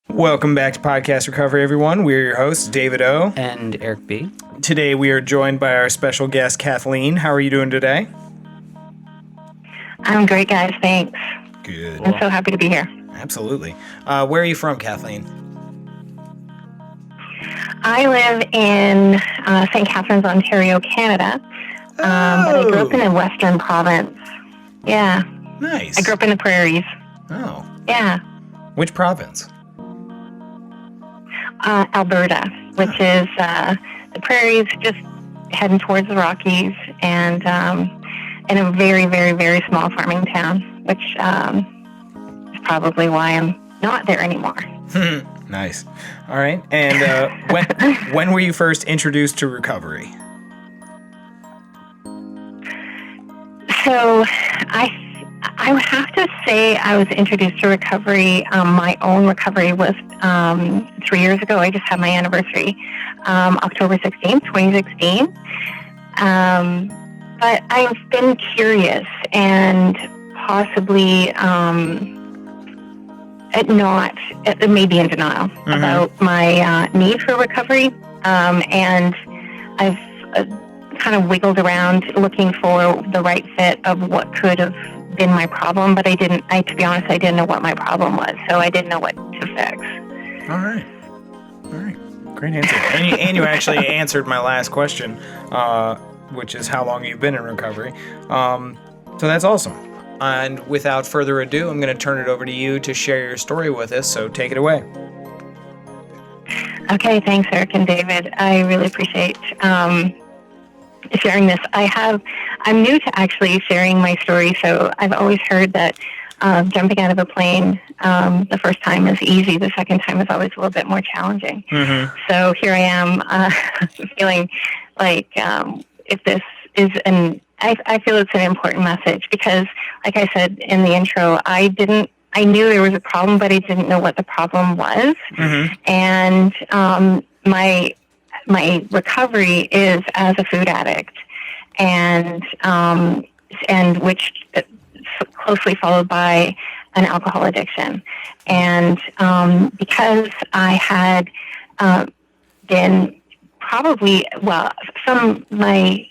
Welcome back to Podcast Recovery, everyone. We're your hosts, David O. And Eric B. Today we are joined by our special guest, Kathleen. How are you doing today? I'm great, guys. Thanks. Good. I'm so happy to be here. Absolutely. Where are you from, Kathleen? I live in St. Catharines, Ontario, Canada. But I grew up in a western province. Yeah. Nice. I grew up in the prairies. Oh. Yeah. Which province? Alberta, which is the prairies just heading towards the Rockies, and in a very, very, very small farming town, which is probably why I'm not there anymore. Nice. All right. And when were you first introduced to recovery? So I would have to say I was introduced to recovery. My own recovery was 3 years ago. I just had my anniversary, October 16th, 2016. But I've been curious and possibly maybe in denial about my need for recovery. And I've kind of wiggled around looking for the right fit of what could have been my problem, but to be honest, I didn't know what my problem was, so I didn't know what to fix. All right. Great answer. And you actually answered my last question, which is how long you've been in recovery. So that's awesome. And without further ado, I'm going to turn it over to you to share your story with us, so take it away. Okay, thanks, Eric and David. I really appreciate sharing this. I'm new to actually sharing my story, so I've always heard that jumping out of a plane the first time is easy. The second time is always a little bit more challenging. So here I am feeling like if this is I feel it's an important message because, like I said in the intro, I knew there was a problem, but I didn't know what the problem was. And my recovery is as a food addict, and which closely followed by an alcohol addiction. And because I had been from my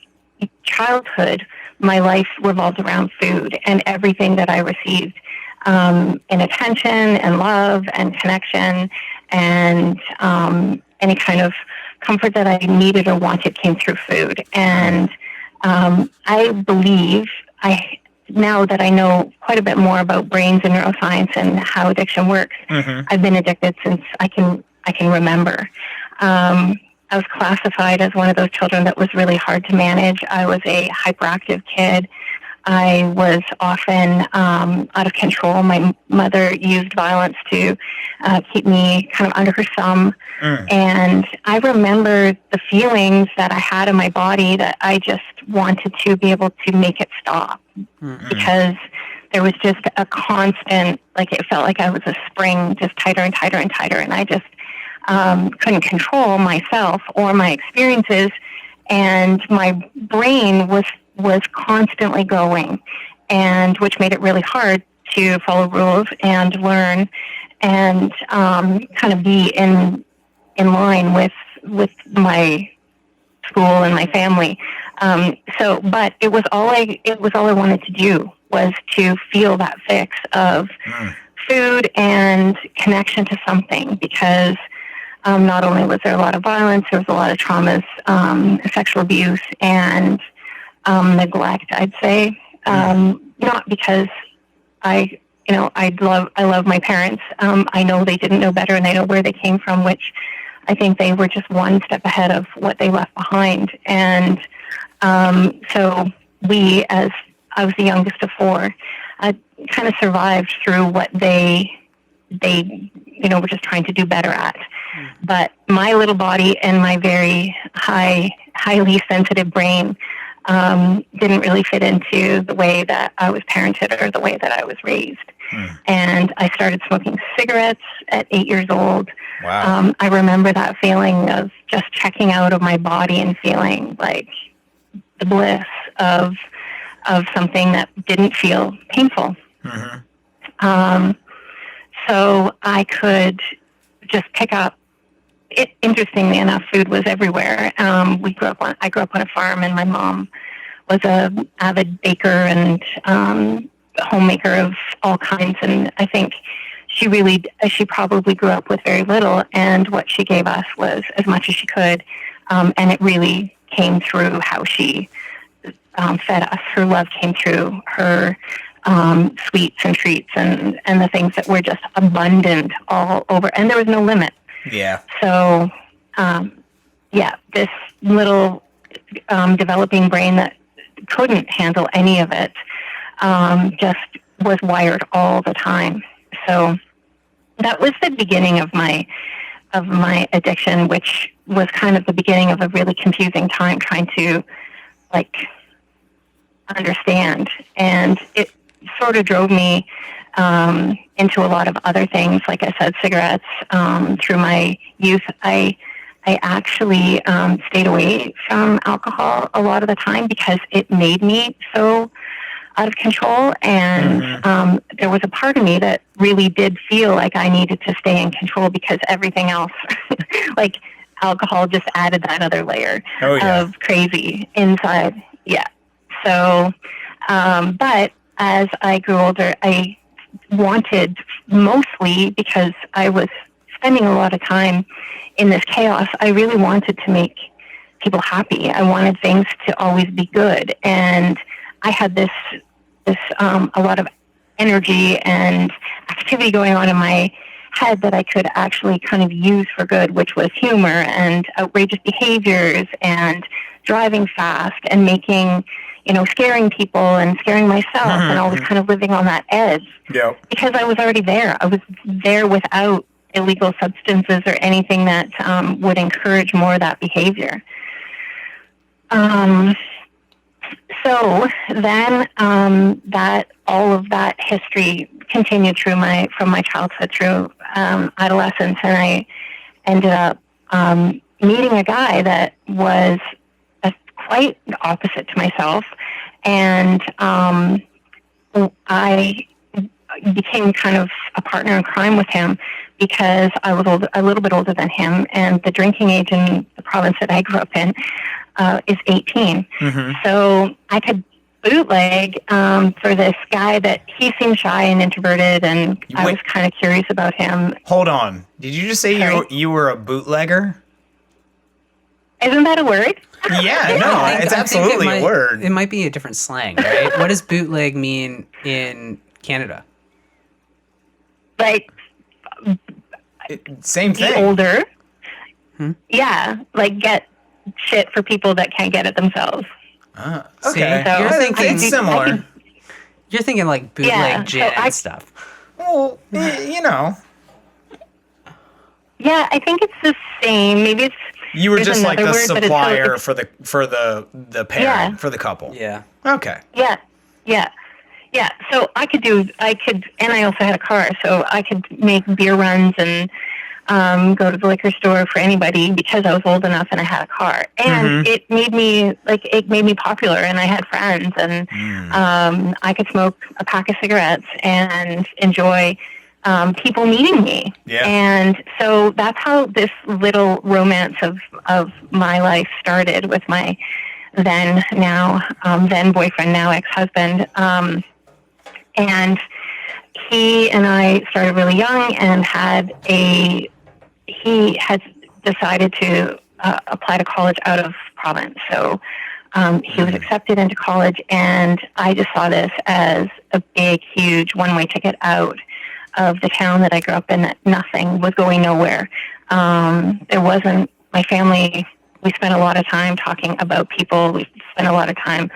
childhood, my life revolved around food, and everything that I received in attention and love and connection and any kind of comfort that I needed or wanted came through food. And I believe now that I know quite a bit more about brains and neuroscience and how addiction works, I've been addicted since I can remember. I was classified as one of those children that was really hard to manage. I was a hyperactive kid. I was often out of control. My mother used violence to keep me kind of under her thumb. And I remember the feelings that I had in my body that I just wanted to be able to make it stop. Because there was just a constant, like it felt like I was a spring, just tighter and tighter and tighter. And I just couldn't control myself or my experiences. And my brain was constantly going, and which made it really hard to follow rules and learn and kind of be in line with my school and my family. But it was all I wanted to do was to feel that fix of food and connection to something, because not only was there a lot of violence, there was a lot of traumas, sexual abuse, and neglect, I'd say. Not because I love my parents. I know they didn't know better, and I know where they came from, which I think they were just one step ahead of what they left behind. And so as I was the youngest of four, I kind of survived through what they were just trying to do better at. But my little body and my very highly sensitive brain didn't really fit into the way that I was parented or the way that I was raised. And I started smoking cigarettes at 8 years old. Wow. I remember that feeling of just checking out of my body and feeling like the bliss of something that didn't feel painful. So I could just pick up. Interestingly enough, food was everywhere. I grew up on a farm, and my mom was a avid baker and homemaker of all kinds. And I think she probably grew up with very little, and what she gave us was as much as she could, and it really came through how she fed us. Her love came through her sweets and treats and the things that were just abundant all over, and there was no limit. Yeah. So, this little developing brain that couldn't handle any of it just was wired all the time. So that was the beginning of my addiction, which was kind of the beginning of a really confusing time trying to understand, and it sort of drove me into a lot of other things. Like I said, cigarettes. Through my youth, I actually stayed away from alcohol a lot of the time because it made me so out of control. And there was a part of me that really did feel like I needed to stay in control because everything else, like alcohol, just added that other layer of crazy inside. Yeah. So, but as I grew older, I wanted, mostly because I was spending a lot of time in this chaos, I really wanted to make people happy. I wanted things to always be good. And I had this a lot of energy and activity going on in my head that I could actually kind of use for good, which was humor and outrageous behaviors and driving fast and making, scaring people and scaring myself and always kind of living on that edge. Yep. Because I was already there. I was there without illegal substances or anything that would encourage more of that behavior. So then that all of that history continued from my childhood through adolescence, and I ended up meeting a guy that was quite opposite to myself, and I became kind of a partner in crime with him because I was a little bit older than him, and the drinking age in the province that I grew up in is 18. So I could bootleg for this guy that he seemed shy and introverted, and I was kind of curious about him. Hold on. Did you just say you were a bootlegger? Isn't that a word? Yeah, no, it's absolutely a word. It might be a different slang, right? What does bootleg mean in Canada? Like, same thing. Older. Yeah, like get shit for people that can't get it themselves. Okay. So you're thinking it's similar. You're thinking like bootleg gin and stuff. Well, Yeah, I think it's the same. Maybe it's. You were just like the word, supplier for the pair, for the couple. Yeah. Okay. Yeah. So I could, and I also had a car, so I could make beer runs and go to the liquor store for anybody because I was old enough and I had a car. And it made me popular, and I had friends, and I could smoke a pack of cigarettes and enjoy people meeting me. Yeah. And so that's how this little romance of my life started with my then boyfriend, now ex-husband. And he and I started really young, and he had decided to apply to college out of province. So he was accepted into college, and I just saw this as a big, huge one-way ticket out of the town that I grew up in, that nothing was going nowhere. There wasn't, my family, we spent a lot of time talking about people. We spent a lot of time,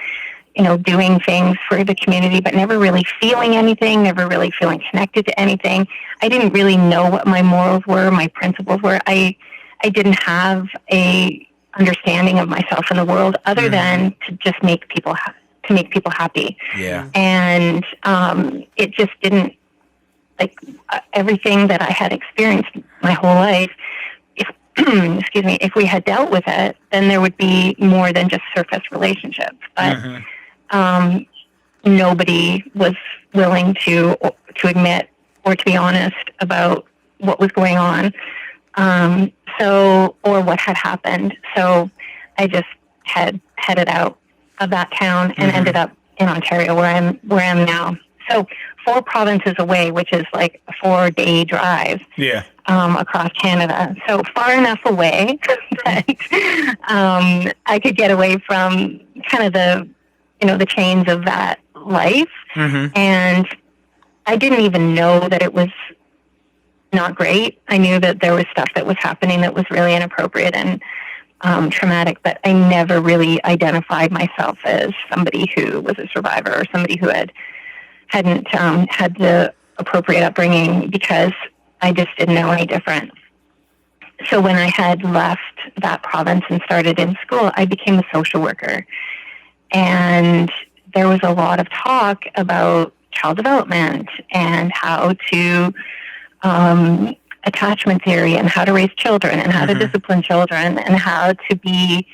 doing things for the community, but never really feeling anything, never really feeling connected to anything. I didn't really know what my morals were, my principles were. I didn't have a understanding of myself in the world other than to just make people happy. Yeah. And it just didn't, everything that I had experienced my whole life, if we had dealt with it, then there would be more than just surface relationships. But nobody was willing to admit or to be honest about what was going on, or what had happened. So I just had headed out of that town and ended up in Ontario, where I'm now. So 4 provinces away, which is like a 4-day drive. Yeah. Across Canada. So far enough away that I could get away from kind of the chains of that life. And I didn't even know that it was not great. I knew that there was stuff that was happening that was really inappropriate and traumatic, but I never really identified myself as somebody who was a survivor or somebody who hadn't had the appropriate upbringing, because I just didn't know any different. So when I had left that province and started in school, I became a social worker. And there was a lot of talk about child development and how to attachment theory and how to raise children and how to discipline children and how to be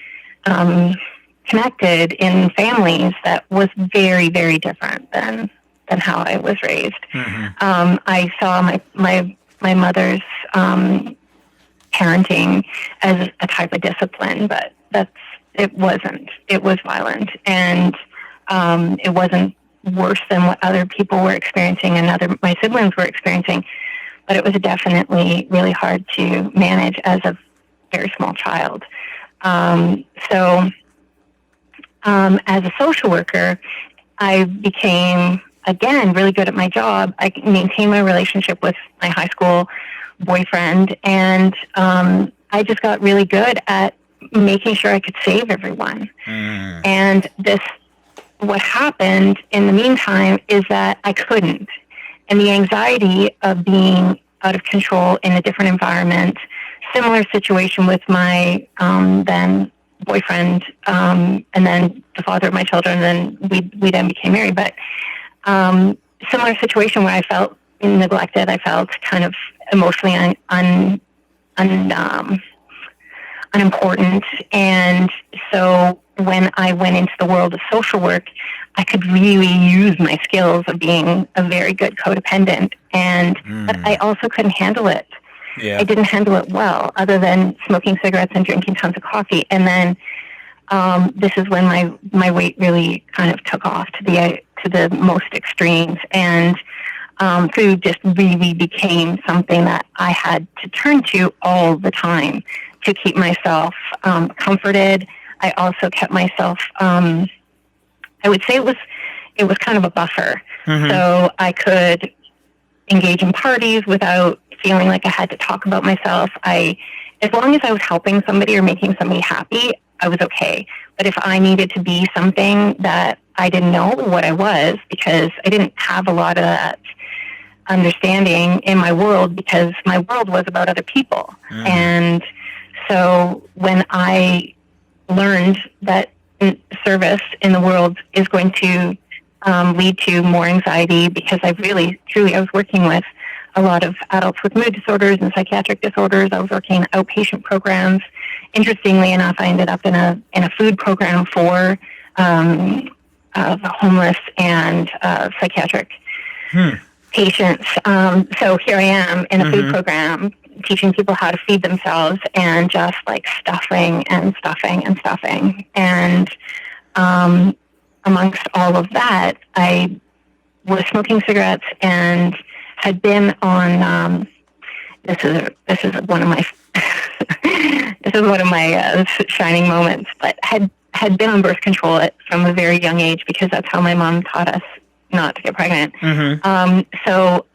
connected in families that was very, very different than how I was raised. I saw my mother's parenting as a type of discipline, but it wasn't. It was violent, and it wasn't worse than what other people were experiencing and my siblings were experiencing, but it was definitely really hard to manage as a very small child. So as a social worker, I became, again, really good at my job. I maintained my relationship with my high school boyfriend, and I just got really good at making sure I could save everyone. And what happened in the meantime is that I couldn't. And the anxiety of being out of control in a different environment, similar situation with my then boyfriend, and then the father of my children, and then we then became married. But similar situation where I felt neglected, I felt kind of emotionally unimportant. And so when I went into the world of social work, I could really use my skills of being a very good codependent, but I also couldn't handle it. I didn't handle it well, other than smoking cigarettes and drinking tons of coffee. And then this is when my weight really kind of took off to the most extremes, and food just really became something that I had to turn to all the time to keep myself comforted. I also kept myself, I would say it was kind of a buffer. So I could engage in parties without feeling like I had to talk about myself. As long as I was helping somebody or making somebody happy, I was okay. But if I needed to be something that I didn't know what I was, because I didn't have a lot of that understanding in my world, because my world was about other people. And so when I learned that service in the world is going to lead to more anxiety, because I was working with a lot of adults with mood disorders and psychiatric disorders. I was working in outpatient programs. Interestingly enough, I ended up in a food program for the homeless and psychiatric patients. So here I am in a food program, teaching people how to feed themselves, and just like stuffing and stuffing and stuffing. And amongst all of that, I was smoking cigarettes and had been on. This is one of my shining moments. But had been on birth control from a very young age, because that's how my mom taught us not to get pregnant. So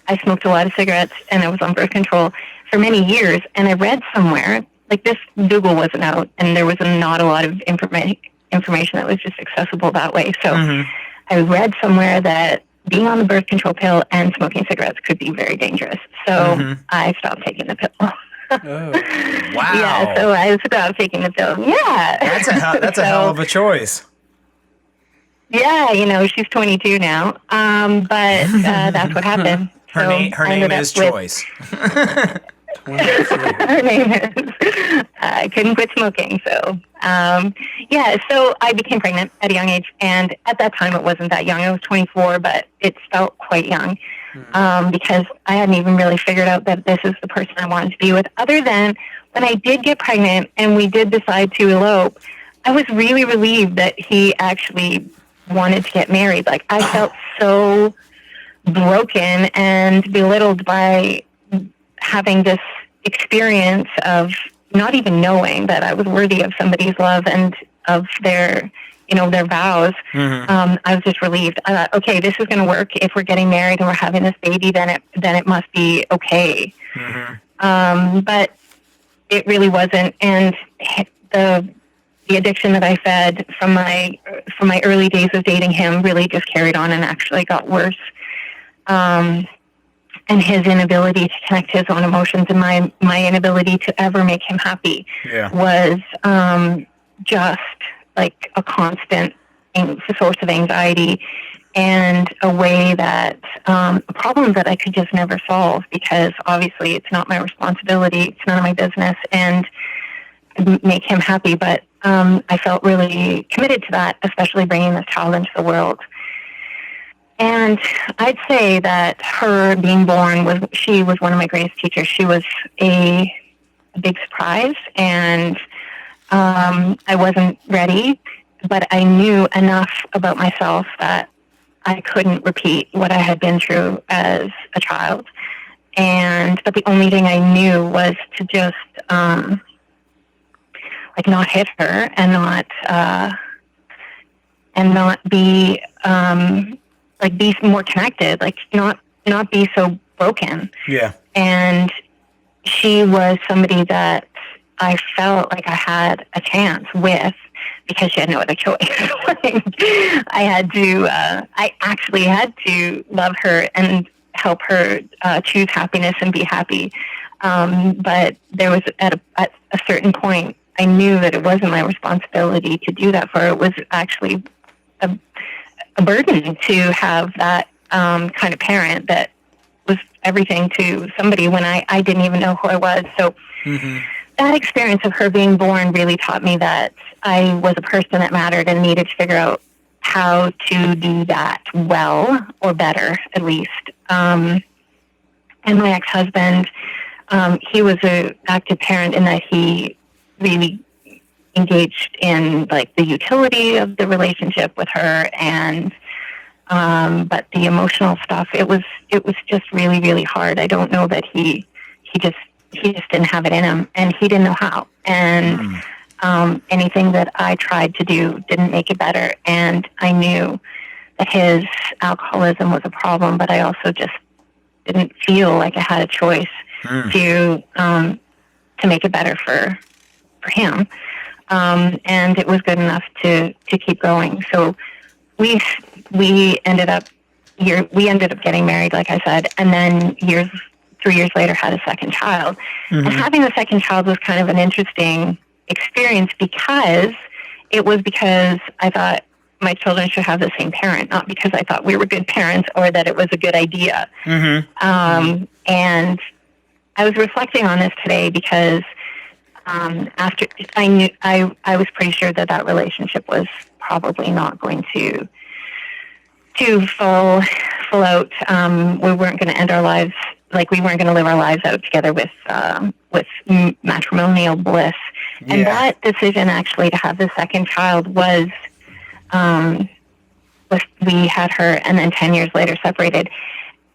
I smoked a lot of cigarettes, and I was on birth control for many years. And I read somewhere, like this, Google wasn't out, and there was not a lot of information that was just accessible that way. So I read somewhere that being on the birth control pill and smoking cigarettes could be very dangerous. So I stopped taking the pill. Oh, wow. Yeah, so I stopped taking the pill. Yeah. That's a hell of a choice. Yeah, she's 22 now. But that's what happened. Her name is Choice. Her name is. I couldn't quit smoking, so so I became pregnant at a young age, and at that time it wasn't that young. I was 24, but it felt quite young. because I hadn't even really figured out that this is the person I wanted to be with. Other than when I did get pregnant and we did decide to elope, I was really relieved that he actually wanted to get married. Like, I felt so broken and belittled by having this experience of not even knowing that I was worthy of somebody's love and of their, their vows. I was just relieved. I thought, okay, this is going to work. If we're getting married and we're having this baby, then it must be okay. But it really wasn't. And the addiction that I fed from my early days of dating him really just carried on and actually got worse. And his inability to connect his own emotions and my inability to ever make him happy was just like a constant source of anxiety and a way that a problem that I could just never solve, because obviously it's not my responsibility, it's none of my business, and make him happy. But I felt really committed to that, especially bringing this child into the world. And I'd say that her being born she was one of my greatest teachers. She was a big surprise, and I wasn't ready, but I knew enough about myself that I couldn't repeat what I had been through as a child. But the only thing I knew was to just not hit her and not be be more connected, not be so broken. Yeah. And she was somebody that I felt like I had a chance with, because she had no other choice. I actually had to love her and help her choose happiness and be happy. But there was at a certain point, I knew that it wasn't my responsibility to do that for her. It was actually a burden to have that kind of parent that was everything to somebody when I didn't even know who I was. So that experience of her being born really taught me that I was a person that mattered and needed to figure out how to do that well, or better at least. And my ex-husband, he was an active parent in that he really engaged in the utility of the relationship with her, and but the emotional stuff, it was just really, really hard. I don't know that he just didn't have it in him, and he didn't know how. And anything that I tried to do didn't make it better. And I knew that his alcoholism was a problem, but I also just didn't feel like I had a choice to make it better for him. And it was good enough to keep going. So we ended up getting married, like I said, and then 3 years later had a second child. And having the second child was kind of an interesting experience, because I thought my children should have the same parent, not because I thought we were good parents or that it was a good idea. And I was reflecting on this today, because after I knew, I was pretty sure that relationship was probably not going to full out. We weren't going to end our lives, we weren't going to live our lives out together with matrimonial bliss. And that decision actually to have the second child was we had her, and then 10 years later separated.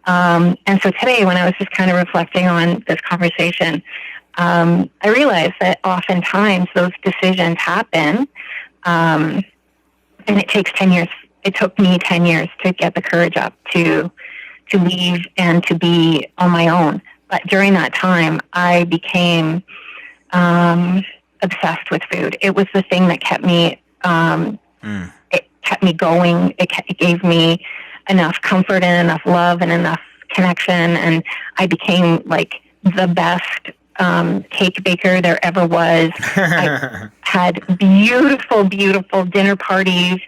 And so today, when I was just kind of reflecting on this conversation, I realized that oftentimes those decisions happen, and it takes 10 years. It took me 10 years to get the courage up to leave and to be on my own. But during that time, I became obsessed with food. It was the thing that kept me. It kept me going. It gave me enough comfort and enough love and enough connection, and I became the best cake baker there ever was. I had beautiful, beautiful dinner parties.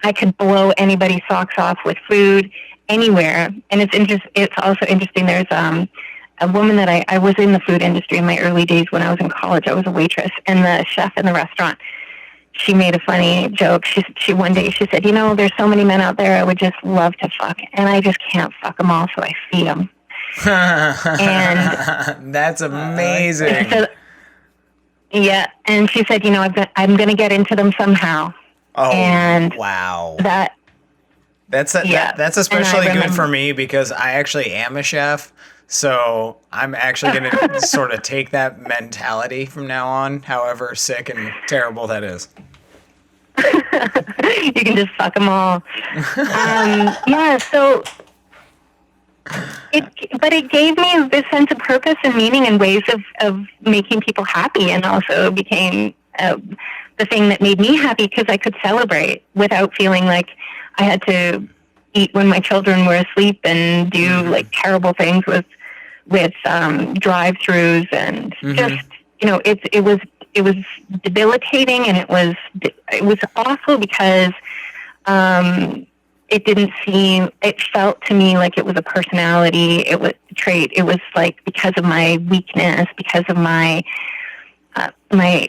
I could blow anybody's socks off with food anywhere. And it's also interesting. There's a woman that I was in the food industry in my early days when I was in college. I was a waitress, and the chef in the restaurant, she made a funny joke. She one day she said, there's so many men out there I would just love to fuck, and I just can't fuck them all, so I feed them. And that's amazing. So, yeah, and she said, I'm going to get into them somehow. Oh, and wow. That's especially good for me because I actually am a chef. So I'm actually going to sort of take that mentality from now on, however sick and terrible that is. You can just fuck them all. So it gave me this sense of purpose and meaning and ways of making people happy, and also became the thing that made me happy because I could celebrate without feeling like I had to eat when my children were asleep and do like terrible things with drive-throughs and just it was debilitating, and it was awful because it felt to me like it was a personality, it was a trait. It was like because of my weakness, because of my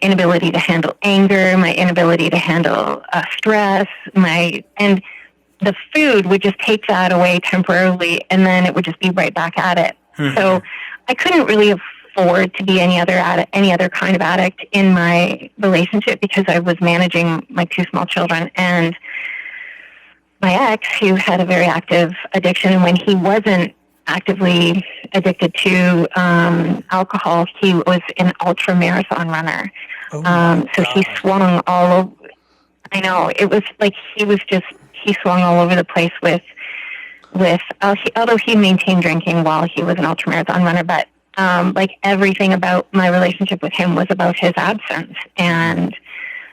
inability to handle anger, my inability to handle stress, and the food would just take that away temporarily, and then it would just be right back at it. So I couldn't really afford to be any other kind of addict in my relationship because I was managing my two small children and my ex, who had a very active addiction. And when he wasn't actively addicted to alcohol, he was an ultra marathon runner. So he swung all over. I know, it was like he swung all over the place with although he maintained drinking while he was an ultra marathon runner, but like everything about my relationship with him was about his absence and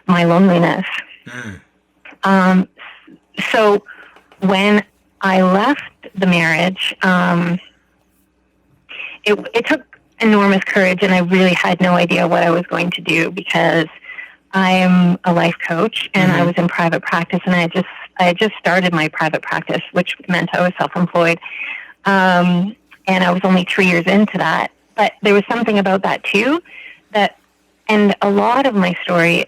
my loneliness. So when I left the marriage, it took enormous courage, and I really had no idea what I was going to do because I am a life coach, and I was in private practice, and I had just started my private practice, which meant I was self-employed. And I was only 3 years into that. But there was something about that too, and a lot of my story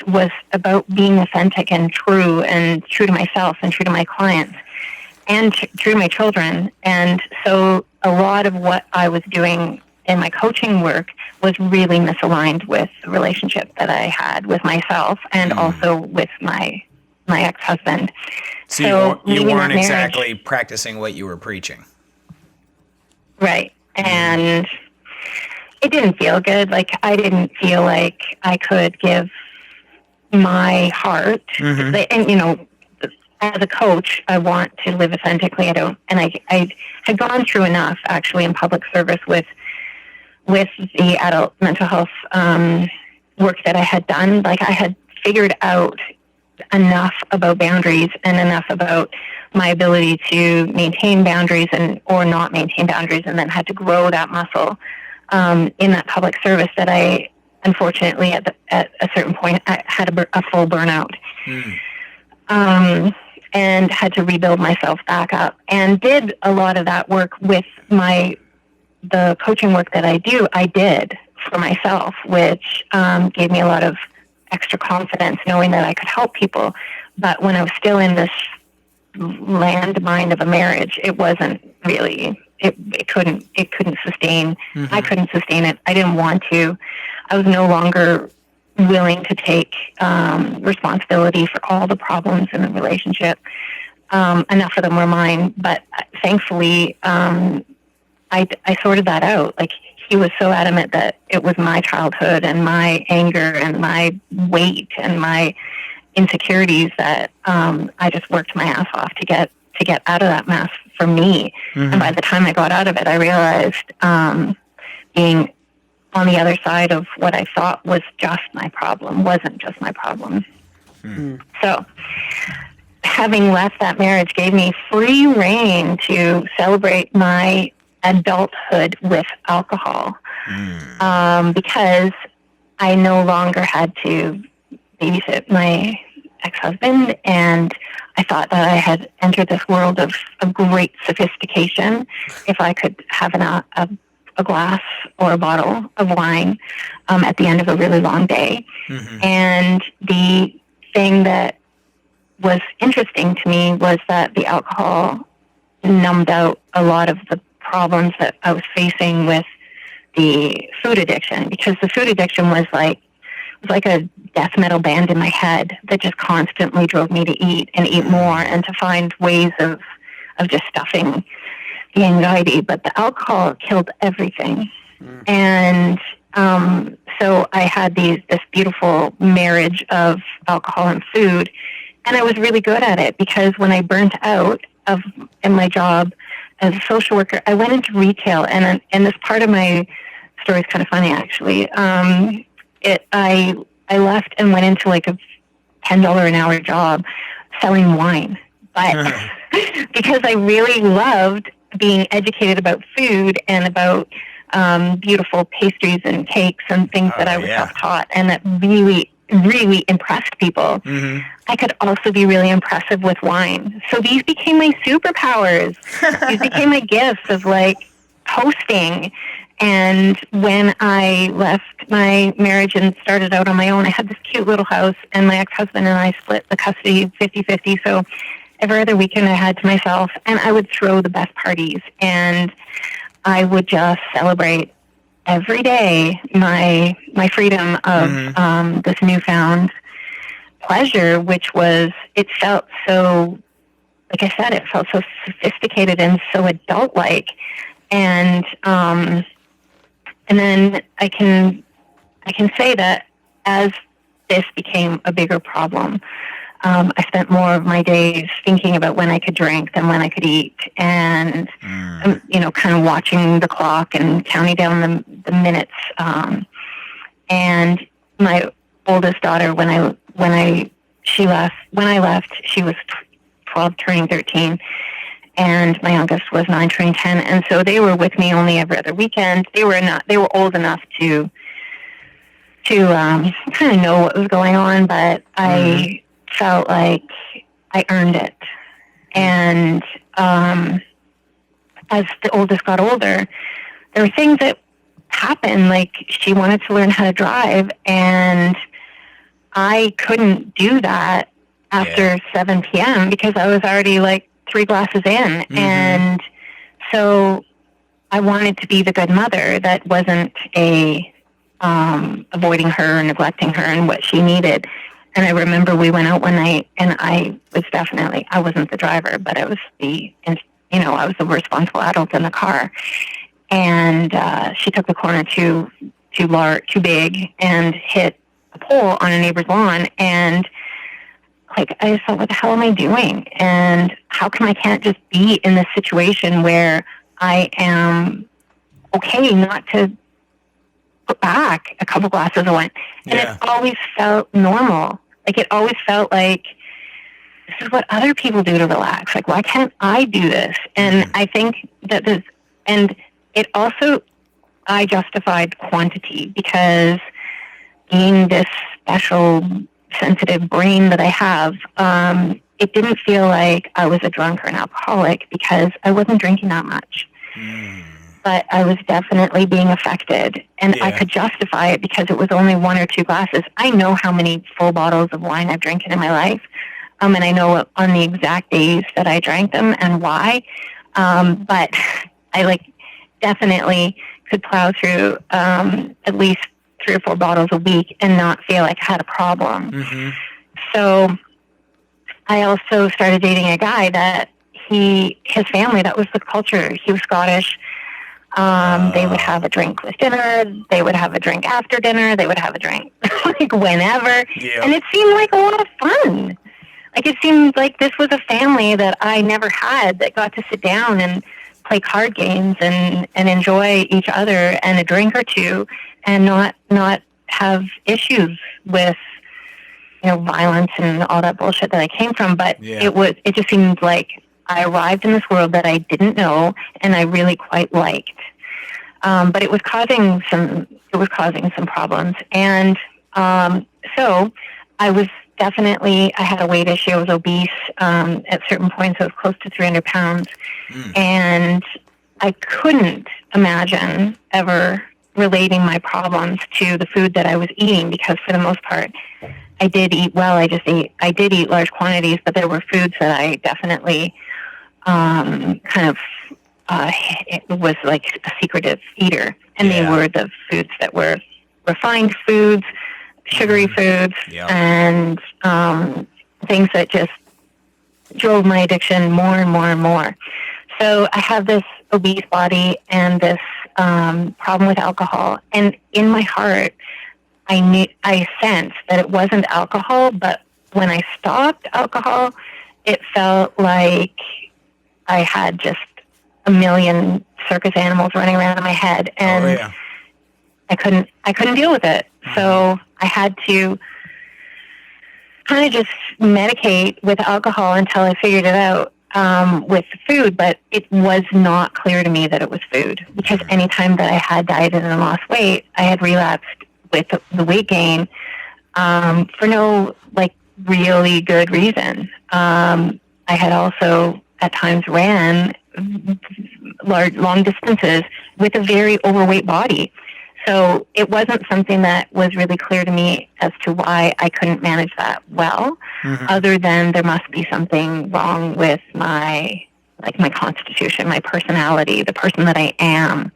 was about being authentic and true to myself and true to my clients and true to my children. And so a lot of what I was doing in my coaching work was really misaligned with the relationship that I had with myself and also with my ex-husband. So you weren't exactly practicing what you were preaching. Right. And it didn't feel good. Like, I didn't feel like I could give my heart. And, as a coach, I want to live authentically. I had gone through enough, actually, in public service with the adult mental health work that I had done. Like, I had figured out enough about boundaries and enough about my ability to maintain boundaries or not maintain boundaries, and then had to grow that muscle in that public service that I, unfortunately, at a certain point, I had a full burnout. And had to rebuild myself back up, and did a lot of that work with the coaching work that I did for myself, which gave me a lot of extra confidence, knowing that I could help people. But when I was still in this landmine of a marriage, it wasn't really, it couldn't sustain. I couldn't sustain it. I didn't want to. I was no longer willing to take responsibility for all the problems in the relationship. Enough of them were mine, but thankfully, I sorted that out. Like, he was so adamant that it was my childhood and my anger and my weight and my insecurities that I just worked my ass off to get out of that mess for me. And by the time I got out of it, I realized being on the other side of what I thought was just my problem wasn't just my problem. So having left that marriage gave me free rein to celebrate my adulthood with alcohol, because I no longer had to babysit my ex-husband, and I thought that I had entered this world of great sophistication if I could have a glass or a bottle of wine at the end of a really long day. Mm-hmm. And the thing that was interesting to me was that the alcohol numbed out a lot of the problems that I was facing with the food addiction, because the food addiction was like a death metal band in my head that just constantly drove me to eat and eat more and to find ways of just stuffing the anxiety. But the alcohol killed everything. And so I had this beautiful marriage of alcohol and food, and I was really good at it, because when I burnt out in my job as a social worker, I went into retail, and this part of my story is kind of funny, actually. I left and went into like a $10 an hour job selling wine, but because I really loved being educated about food and about beautiful pastries and cakes and things that I was self-taught, and that really, really impressed people. Mm-hmm. I could also be really impressive with wine. So these became my superpowers. These became my gifts of like hosting. And when I left my marriage and started out on my own, I had this cute little house, and my ex-husband and I split the custody 50-50. So every other weekend I had to myself, and I would throw the best parties, and I would just celebrate every day my freedom of this newfound pleasure, which was, it felt so, like I said, it felt so sophisticated and so adult-like. And then I can say that as this became a bigger problem, I spent more of my days thinking about when I could drink than when I could eat, and kind of watching the clock and counting down the minutes. And my oldest daughter, when I left, she was 12, turning 13. And my youngest was 9, turning 10, and so they were with me only every other weekend. They were old enough to kind of know what was going on, but I felt like I earned it. And as the oldest got older, there were things that happened, like she wanted to learn how to drive, and I couldn't do that after 7 p.m. because I was already like 3 glasses in. And so I wanted to be the good mother that wasn't avoiding her, neglecting her and what she needed. And I remember we went out one night, and I wasn't the driver, but I was I was the responsible adult in the car. And she took the corner too big and hit a pole on a neighbor's lawn. And like, I just thought, what the hell am I doing? And how come I can't just be in this situation where I am okay not to put back a couple glasses of wine? And it always felt normal. Like, it always felt like, this is what other people do to relax. Like, why can't I do this? And I think that and it also, I justified quantity, because being this special sensitive brain that I have, it didn't feel like I was a drunk or an alcoholic, because I wasn't drinking that much. But I was definitely being affected, and I could justify it because it was only 1 or 2 glasses. I know how many full bottles of wine I've drinking in my life, and I know on the exact days that I drank them and why. But I definitely could plow through at least 3 or 4 bottles a week and not feel like I had a problem. So I also started dating a guy that his family, that was the culture. He was Scottish. They would have a drink with dinner. They would have a drink after dinner. They would have a drink whenever. And it seemed like a lot of fun. Like, it seemed like this was a family that I never had, that got to sit down and play card games and enjoy each other and a drink or two, and not have issues with violence and all that bullshit that I came from. But it just seemed like I arrived in this world that I didn't know, and I really quite liked. But it was causing some problems. And so I was I had a weight issue. I was obese. At certain points, I was close to 300 pounds. And I couldn't imagine ever relating my problems to the food that I was eating, because for the most part, I did eat well. I did eat large quantities, but there were foods that I definitely it was like a secretive eater, and they were the foods that were refined foods, sugary foods, and things that just drove my addiction more and more and more. So I have this obese body and this problem with alcohol, and in my heart, I sensed that it wasn't alcohol, but when I stopped alcohol, it felt like I had just a million circus animals running around in my head, and I couldn't deal with it. So I had to kind of just medicate with alcohol until I figured it out with food, but it was not clear to me that it was food, because anytime that I had dieted and lost weight, I had relapsed with the weight gain for no really good reason. I had also at times ran long distances with a very overweight body. So it wasn't something that was really clear to me as to why I couldn't manage that well, other than there must be something wrong with my constitution, my personality, the person that I am.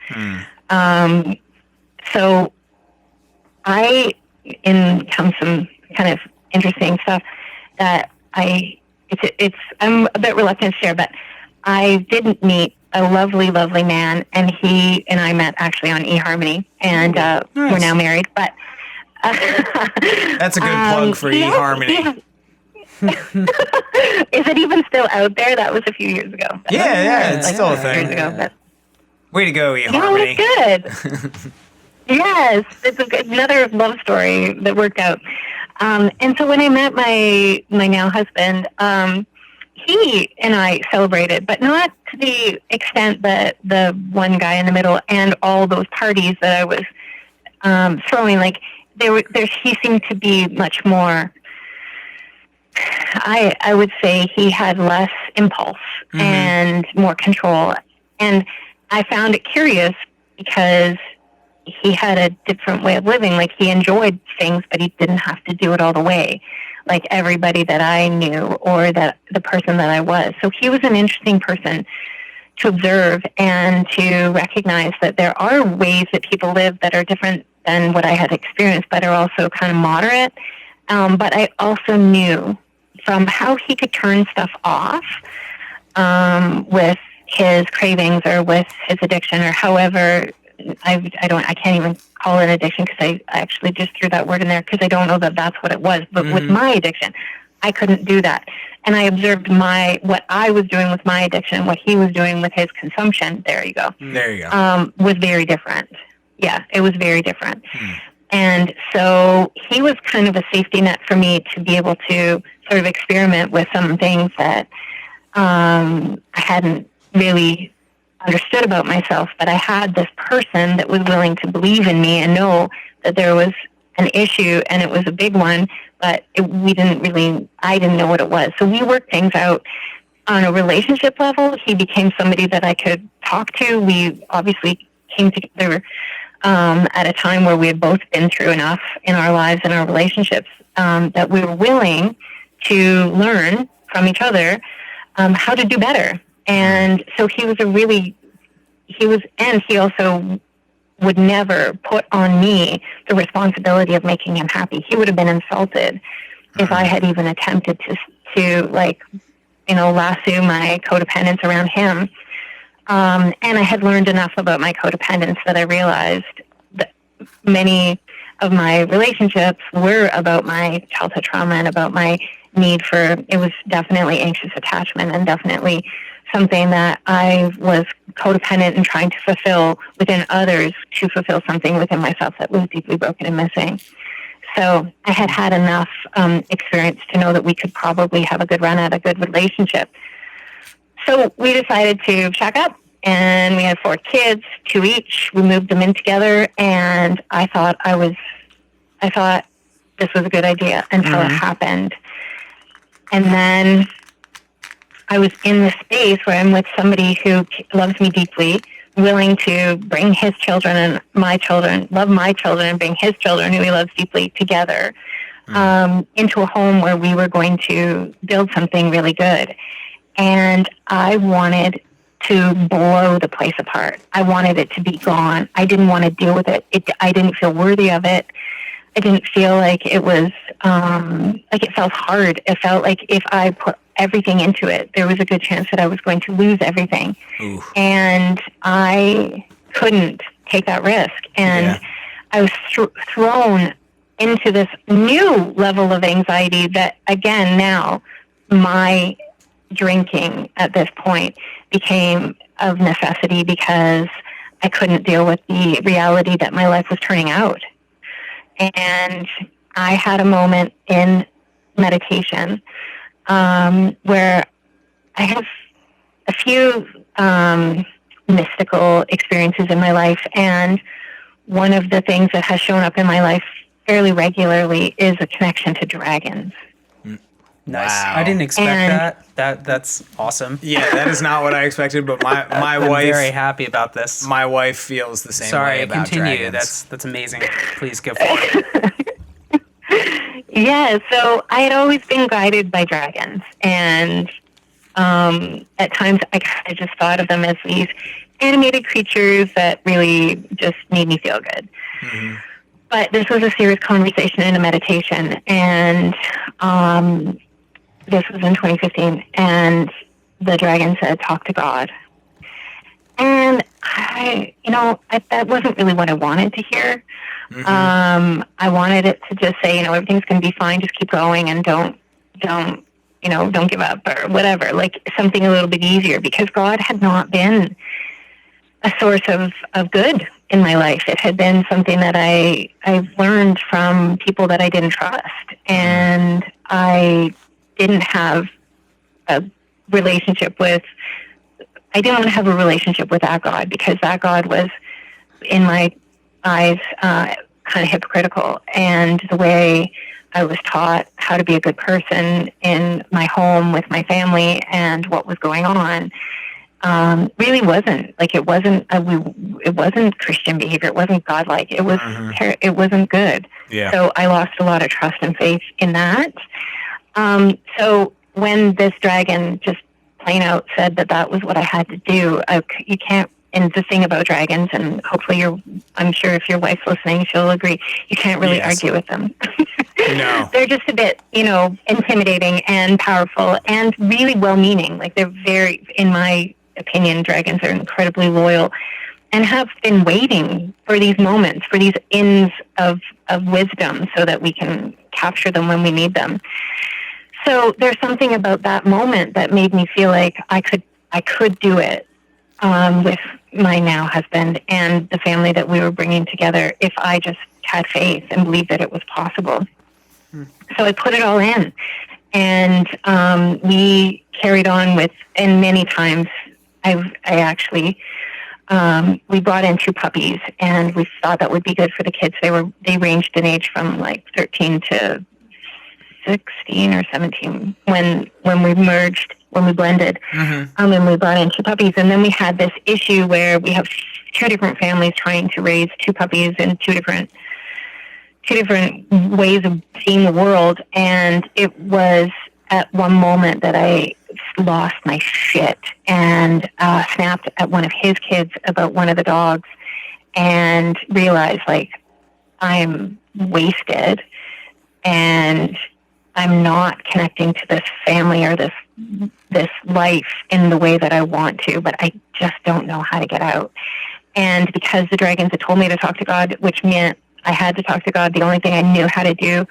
So in comes some kind of interesting stuff that I'm a bit reluctant to share, but I didn't meet a lovely, lovely man, and he and I met actually on eHarmony, and nice. We're now married. But that's a good plug for eHarmony. Is it even still out there? That was a few years ago. Yeah, it's still a thing. Years ago, but way to go, eHarmony. No, it's good. Yes, it's another love story that worked out. And so when I met my now husband, he and I celebrated, but not to the extent that the one guy in the middle and all those parties that I was throwing. He seemed to be much more. I would say he had less impulse and more control, and I found it curious because he had a different way of living. Like, he enjoyed things, but he didn't have to do it all the way, like everybody that I knew or that the person that I was. So he was an interesting person to observe and to recognize that there are ways that people live that are different than what I had experienced, but are also kind of moderate. But I also knew from how he could turn stuff off with his cravings or with his addiction, or however. I can't even call it addiction, because I actually just threw that word in there because I don't know that that's what it was. But with my addiction, I couldn't do that. And I observed what I was doing with my addiction, what he was doing with his consumption. There you go. Was very different. Yeah, it was very different. And so he was kind of a safety net for me to be able to sort of experiment with some things that I hadn't really understood about myself, but I had this person that was willing to believe in me and know that there was an issue, and it was a big one, but I didn't know what it was. So we worked things out on a relationship level. He became somebody that I could talk to. We obviously came together at a time where we had both been through enough in our lives and our relationships that we were willing to learn from each other how to do better. And so he also would never put on me the responsibility of making him happy. He would have been insulted if I had even attempted to lasso my codependence around him. And I had learned enough about my codependence that I realized that many of my relationships were about my childhood trauma and about my need it was definitely anxious attachment, and definitely something that I was codependent and trying to fulfill within others to fulfill something within myself that was deeply broken and missing. So I had enough experience to know that we could probably have a good run at a good relationship. So we decided to shack up, and we had 4 kids, 2 each. We moved them in together, and I thought this was a good idea until it happened. And then I was in this space where I'm with somebody who loves me deeply, willing to bring his children and my children, love my children and bring his children, who he loves deeply, together into a home where we were going to build something really good. And I wanted to blow the place apart. I wanted it to be gone. I didn't want to deal with it. I didn't feel worthy of it. I didn't feel like it was, like it felt hard. It felt like if I put everything into it, there was a good chance that I was going to lose everything. Ooh. And I couldn't take that risk. And I was thrown into this new level of anxiety that, again, now my drinking at this point became of necessity because I couldn't deal with the reality that my life was turning out. And I had a moment in meditation where I have a few mystical experiences in my life, and one of the things that has shown up in my life fairly regularly is a connection to dragons. Nice. Wow. I didn't expect that. That's awesome. Yeah, that is not what I expected, but my I'm wife... very happy about this. My wife feels the same way about continue. dragons. That's amazing. Please go forward. Yeah, so I had always been guided by dragons, and at times I kind of just thought of them as these animated creatures that really just made me feel good. Mm-hmm. But this was a serious conversation in a meditation, and this was in 2015, and the dragon said, "Talk to God." And that wasn't really what I wanted to hear. Mm-hmm. I wanted it to just say, everything's going to be fine. Just keep going and don't give up or whatever. Like something a little bit easier, because God had not been a source of good in my life. It had been something that I learned from people that I didn't trust, and I didn't have a relationship with. I didn't want to have a relationship with that God, because that God was, in my eyes, kind of hypocritical. And the way I was taught how to be a good person in my home with my family and what was going on really wasn't like it wasn't Christian behavior. It wasn't godlike. It was it wasn't good. Yeah. So I lost a lot of trust and faith in that. So when this dragon just plain out said that was what I had to do, you can't. And the thing about dragons, and hopefully I'm sure if your wife's listening, she'll agree, you can't really argue with them. No. They're just a bit, intimidating and powerful and really well-meaning. Like they're very, in my opinion, dragons are incredibly loyal and have been waiting for these moments, for these inns of wisdom so that we can capture them when we need them. So there's something about that moment that made me feel like I could do it with my now husband and the family that we were bringing together if I just had faith and believed that it was possible. So I put it all in, and we carried on with, and many times I actually, we brought in 2 puppies, and we thought that would be good for the kids. They ranged in age from like 13 to 16 or 17 when we merged, when we blended, and we brought in 2 puppies. And then we had this issue where we have 2 different families trying to raise 2 puppies in two different ways of seeing the world. And it was at one moment that I lost my shit and snapped at one of his kids about one of the dogs, and realized like I'm wasted and I'm not connecting to this family or this life in the way that I want to, but I just don't know how to get out. And because the dragons had told me to talk to God, which meant I had to talk to God, the only thing I knew how to do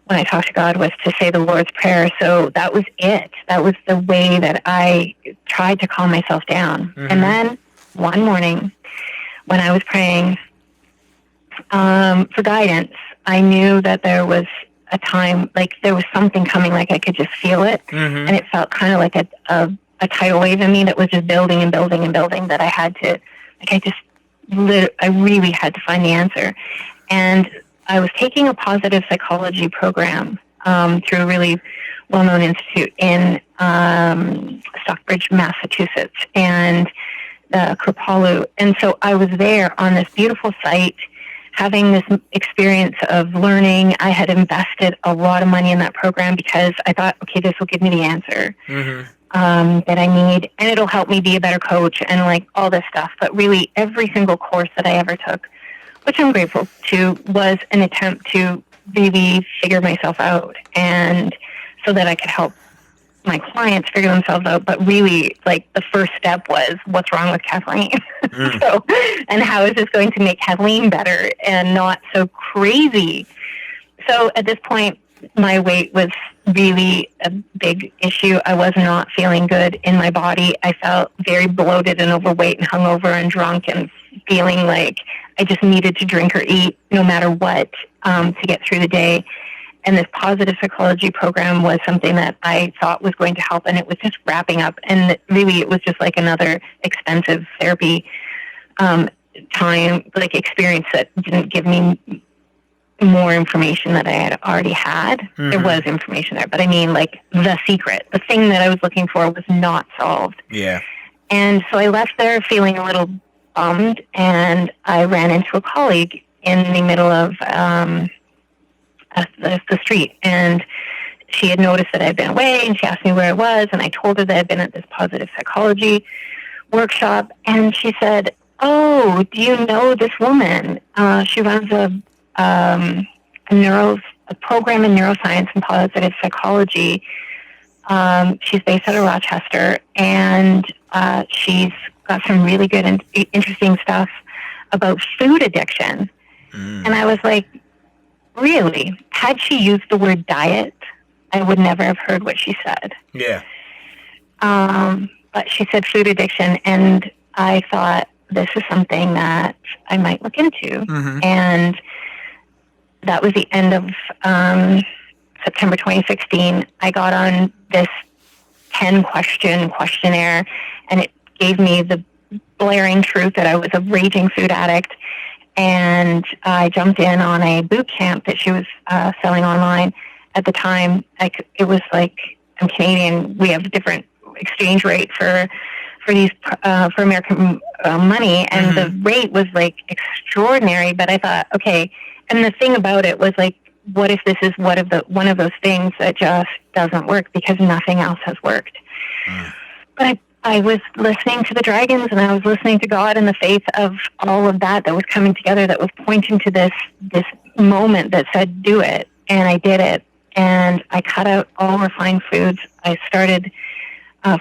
when I talked to God was to say the Lord's Prayer. So that was it. That was the way that I tried to calm myself down. And then one morning when I was praying for guidance, I knew that there was a time, like there was something coming, like I could just feel it. And it felt kind of like a tidal wave in me that was just building and building and building, that I had to, like I really had to find the answer. And I was taking a positive psychology program through a really well-known institute in Stockbridge, Massachusetts. And Kripalu. And so I was there on this beautiful site, having this experience of learning. I had invested a lot of money in that program because I thought, okay, this will give me the answer that I need, and it'll help me be a better coach and like all this stuff. But really, every single course that I ever took, which I'm grateful to, was an attempt to really figure myself out, and so that I could help my clients figure themselves out. But really, like, the first step was, what's wrong with Kathleen? So, and how is this going to make Kathleen better and not so crazy? So at this point, my weight was really a big issue. I was not feeling good in my body. I felt very bloated and overweight and hungover and drunk and feeling like I just needed to drink or eat no matter what to get through the day. And this positive psychology program was something that I thought was going to help, and it was just wrapping up. And really, it was just like another expensive therapy experience that didn't give me more information that I had already had. There was information there, but I mean, like, the secret, the thing that I was looking for was not solved. Yeah. And so I left there feeling a little bummed, and I ran into a colleague in the middle of the street, and she had noticed that I had been away, and she asked me where I was, and I told her that I'd been at this positive psychology workshop, and she said, "Oh, do you know this woman? She runs a program in neuroscience and positive psychology. She's based out of Rochester, and she's got some really good and interesting stuff about food addiction." And I was like, really? Had she used the word diet, I would never have heard what she said. Yeah. But she said food addiction, and I thought, this is something that I might look into. And that was the end of September 2016. I got on this 10-question questionnaire, and it gave me the blaring truth that I was a raging food addict. And I jumped in on a boot camp that she was selling online. At the time, it was like, I'm Canadian. We have a different exchange rate for American money, and the rate was like extraordinary. But I thought, okay. And the thing about it was like, what if this is one of those things that just doesn't work because nothing else has worked? But I was listening to the dragons, and I was listening to God and the faith of all of that was coming together, that was pointing to this moment that said, do it. And I did it. And I cut out all refined foods. I started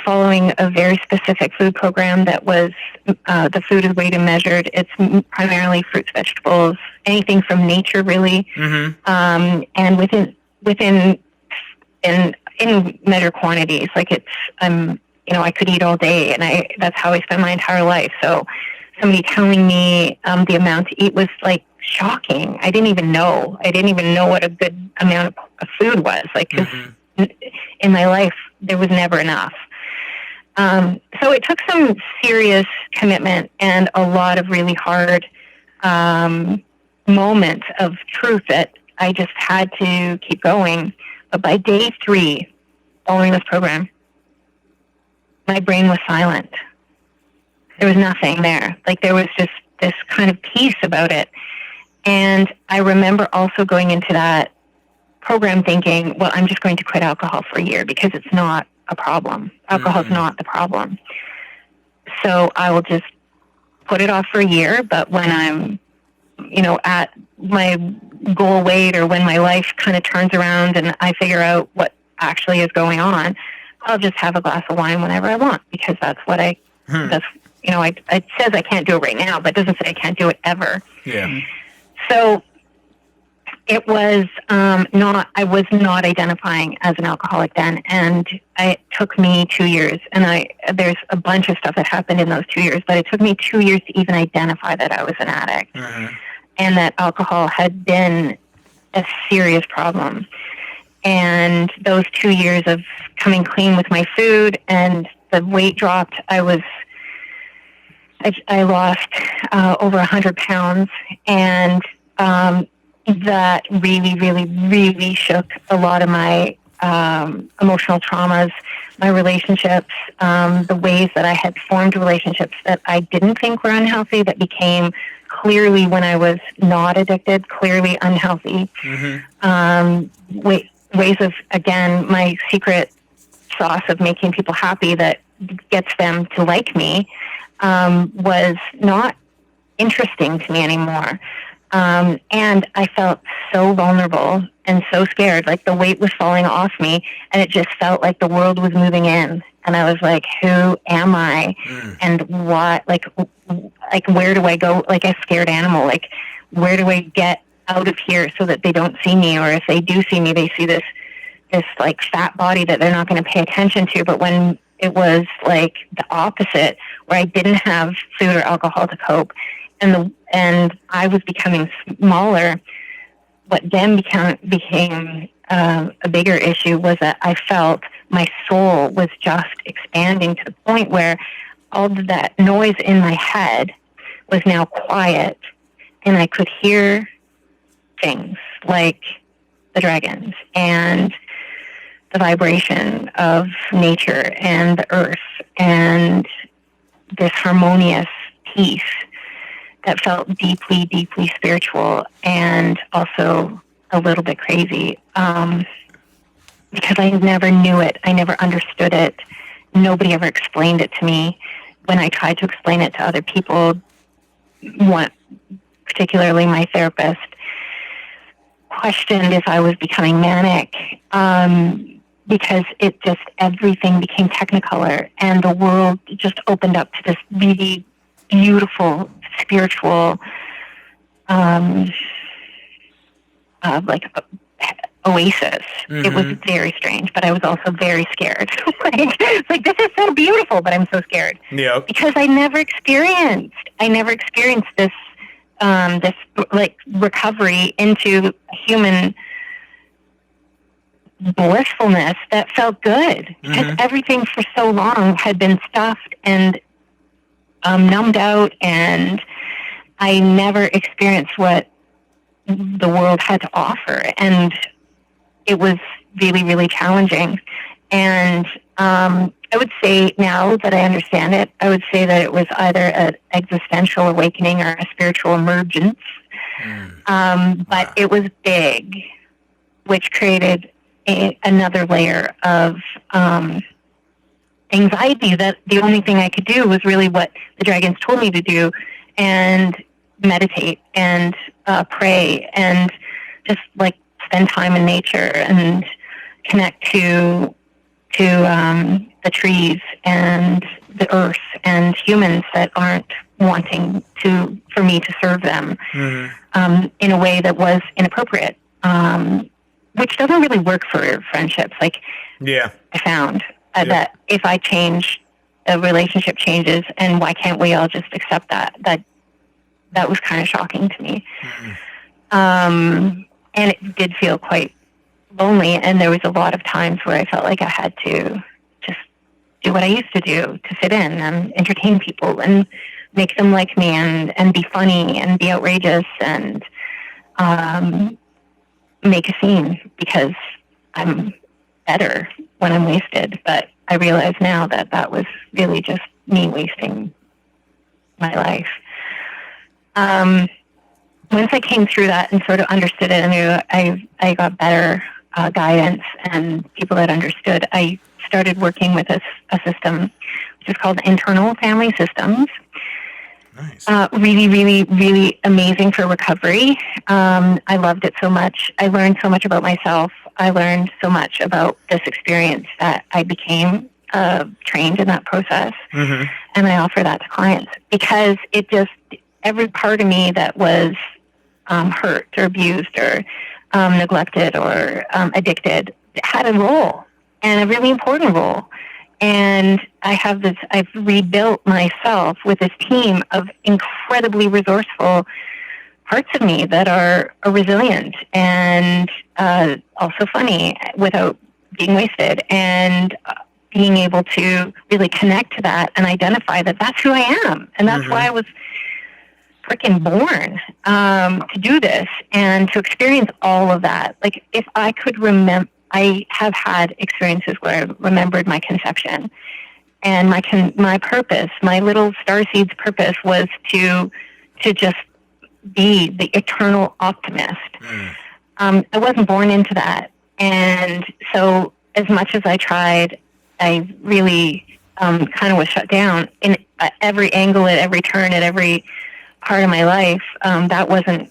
following a very specific food program that was, the food is weighed and measured. It's primarily fruits, vegetables, anything from nature, really. And in measured quantities. Like, it's, I could eat all day, and that's how I spent my entire life. So somebody telling me the amount to eat was like shocking. I didn't even know what a good amount of food was. Like, 'cause in my life, there was never enough. So it took some serious commitment and a lot of really hard moments of truth that I just had to keep going. But by day 3, following this program, my brain was silent. There was nothing there. Like, there was just this kind of peace about it. And I remember also going into that program thinking, well, I'm just going to quit alcohol for a year because it's not a problem. Alcohol's not the problem. So I will just put it off for a year. But when I'm, at my goal weight, or when my life kind of turns around and I figure out what actually is going on, I'll just have a glass of wine whenever I want, because that's what it says I can't do it right now, but it doesn't say I can't do it ever. Yeah. So it was I was not identifying as an alcoholic then, and it took me 2 years, and there's a bunch of stuff that happened in those 2 years, but it took me 2 years to even identify that I was an addict, and that alcohol had been a serious problem. And those 2 years of coming clean with my food, and the weight dropped. I lost over 100 pounds, and that really, really, really shook a lot of my emotional traumas. my relationships, the ways that I had formed relationships that I didn't think were unhealthy, that became clearly, when I was not addicted, clearly unhealthy. Ways of, again, my secret sauce of making people happy that gets them to like me, was not interesting to me anymore. And I felt so vulnerable and so scared, like the weight was falling off me, and it just felt like the world was moving in. And I was like, who am I? And what, like, where do I go? Like a scared animal, like, where do I get out of here so that they don't see me? Or if they do see me, they see this like fat body that they're not going to pay attention to. But when it was like the opposite, where I didn't have food or alcohol to cope, and I was becoming smaller, what then became a bigger issue was that I felt my soul was just expanding to the point where all of that noise in my head was now quiet, and I could hear things like the dragons and the vibration of nature and the earth and this harmonious peace that felt deeply, deeply spiritual and also a little bit crazy, because I never knew it. I never understood it. Nobody ever explained it to me. When I tried to explain it to other people, particularly my therapist, questioned if I was becoming manic, because everything became technicolor, and the world just opened up to this really beautiful spiritual, oasis. It was very strange, but I was also very scared. like this is so beautiful, but I'm so scared. Yep. Because I never experienced this like recovery into human blissfulness that felt good, because everything for so long had been stuffed and numbed out, and I never experienced what the world had to offer, and it was really, really challenging. And I would say, now that I understand it, I would say that it was either an existential awakening or a spiritual emergence. But it was big, which created another layer of anxiety, that the only thing I could do was really what the dragons told me to do, and meditate and pray and just like spend time in nature and connect to the trees and the earth and humans that aren't wanting for me to serve them in a way that was inappropriate, which doesn't really work for friendships. Like, I found that if I change, a relationship changes, and why can't we all just accept that? That was kind of shocking to me. And it did feel quite lonely, and there was a lot of times where I felt like I had to just do what I used to do, to fit in and entertain people and make them like me, and be funny and be outrageous and make a scene, because I'm better when I'm wasted. But I realize now that that was really just me wasting my life. Once I came through that and sort of understood it, I got better guidance and people that understood. I started working with a system which is called internal family systems. Nice. Really, really, really amazing for recovery. I loved it so much. I learned so much about myself. I learned so much about this experience that I became trained in that process. And I offer that to clients, because it just, every part of me that was hurt or abused or neglected or addicted had a role, and a really important role. And I've rebuilt myself with this team of incredibly resourceful parts of me that are resilient and also funny without being wasted, and being able to really connect to that and identify that that's who I am. And that's why I was freaking born to do this and to experience all of that. Like, if I could I have had experiences where I remembered my conception, and my purpose, my little starseed's purpose, was to just be the eternal optimist. I wasn't born into that, and so as much as I tried, I really kind of was shut down in every angle, at every turn, at every part of my life. That wasn't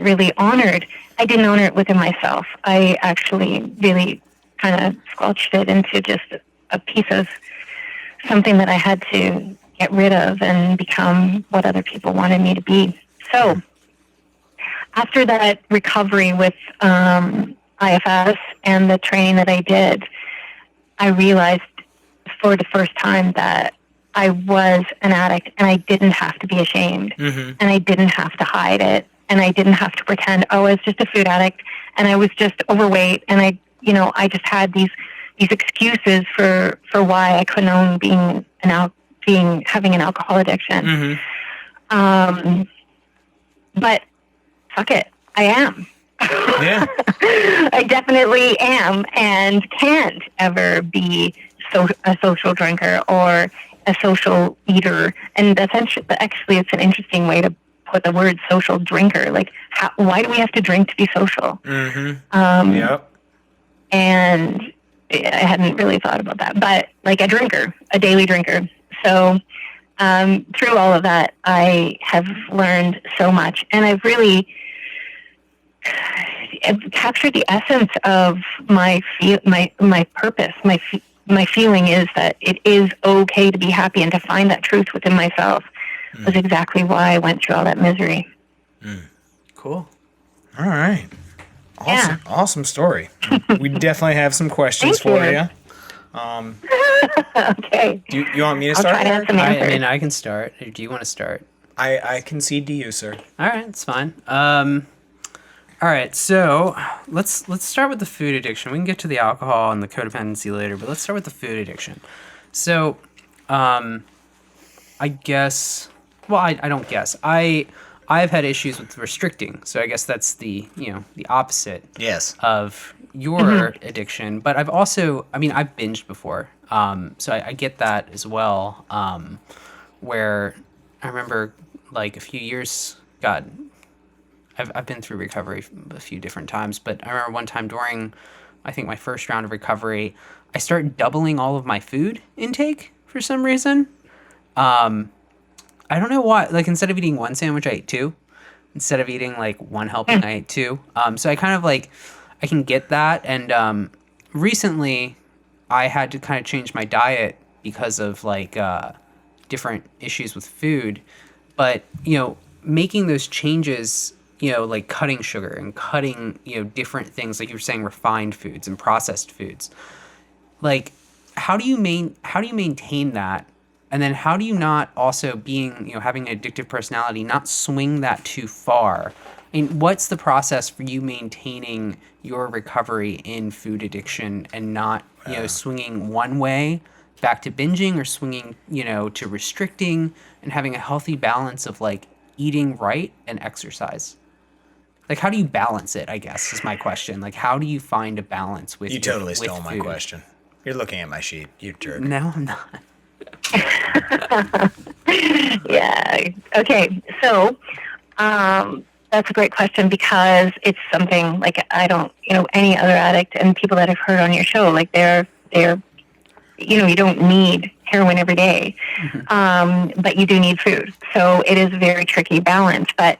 really honored. I didn't honor it within myself. I actually really kind of squelched it into just a piece of something that I had to get rid of and become what other people wanted me to be. So after that recovery with IFS and the training that I did, I realized for the first time that I was an addict, and I didn't have to be ashamed, and I didn't have to hide it, and I didn't have to pretend, oh, I was just a food addict, and I was just overweight, and I just had these excuses for why I couldn't own having an alcohol addiction. But fuck it, I am. Yeah. I definitely am, and can't ever be a social drinker or a social eater. And that's actually, it's an interesting way to put the word social drinker. Like, why do we have to drink to be social? Yep. And I hadn't really thought about that, but like a drinker, a daily drinker. So through all of that, I have learned so much, and I've really captured the essence of my purpose. My feeling is that it is okay to be happy, and to find that truth within myself was exactly why I went through all that misery. Cool. All right. Awesome. Yeah. Awesome story. We definitely have some questions Thank for you. you. Okay. Do you want me to I'll start? try to have some I answers. mean, I can start. Or do you want to start? I concede to you, sir. All right, it's fine. All right, so let's start with the food addiction. We can get to the alcohol and the codependency later, but let's start with the food addiction. So, I guess. Well, I don't guess. I've had issues with restricting, so I guess that's the opposite. Yes. Of your addiction. But I've also, I've binged before, so I get that as well. Where I remember, like, a few years, God, I've been through recovery a few different times, but I remember one time during, I think, my first round of recovery, I started doubling all of my food intake for some reason. I don't know why. Like, instead of eating one sandwich, I ate two. Instead of eating like one helping, I ate two. So I kind of like, I can get that. And recently, I had to kind of change my diet because of like different issues with food. But making those changes, like cutting sugar and cutting different things, like you were saying, refined foods and processed foods. Like, how do you maintain that? And then how do you not also having an addictive personality, not swing that too far? I mean, what's the process for you maintaining your recovery in food addiction and not, swinging one way back to binging, or swinging, to restricting, and having a healthy balance of like eating right and exercise? Like, how do you balance it, I guess, is my question. Like, how do you find a balance with You totally stole with my food? question. You're looking at my sheet, you jerk. No, I'm not. Yeah. Okay. So, that's a great question, because it's something like I don't, any other addict and people that I've heard on your show, like they're, you don't need heroin every day, but you do need food. So it is a very tricky balance. But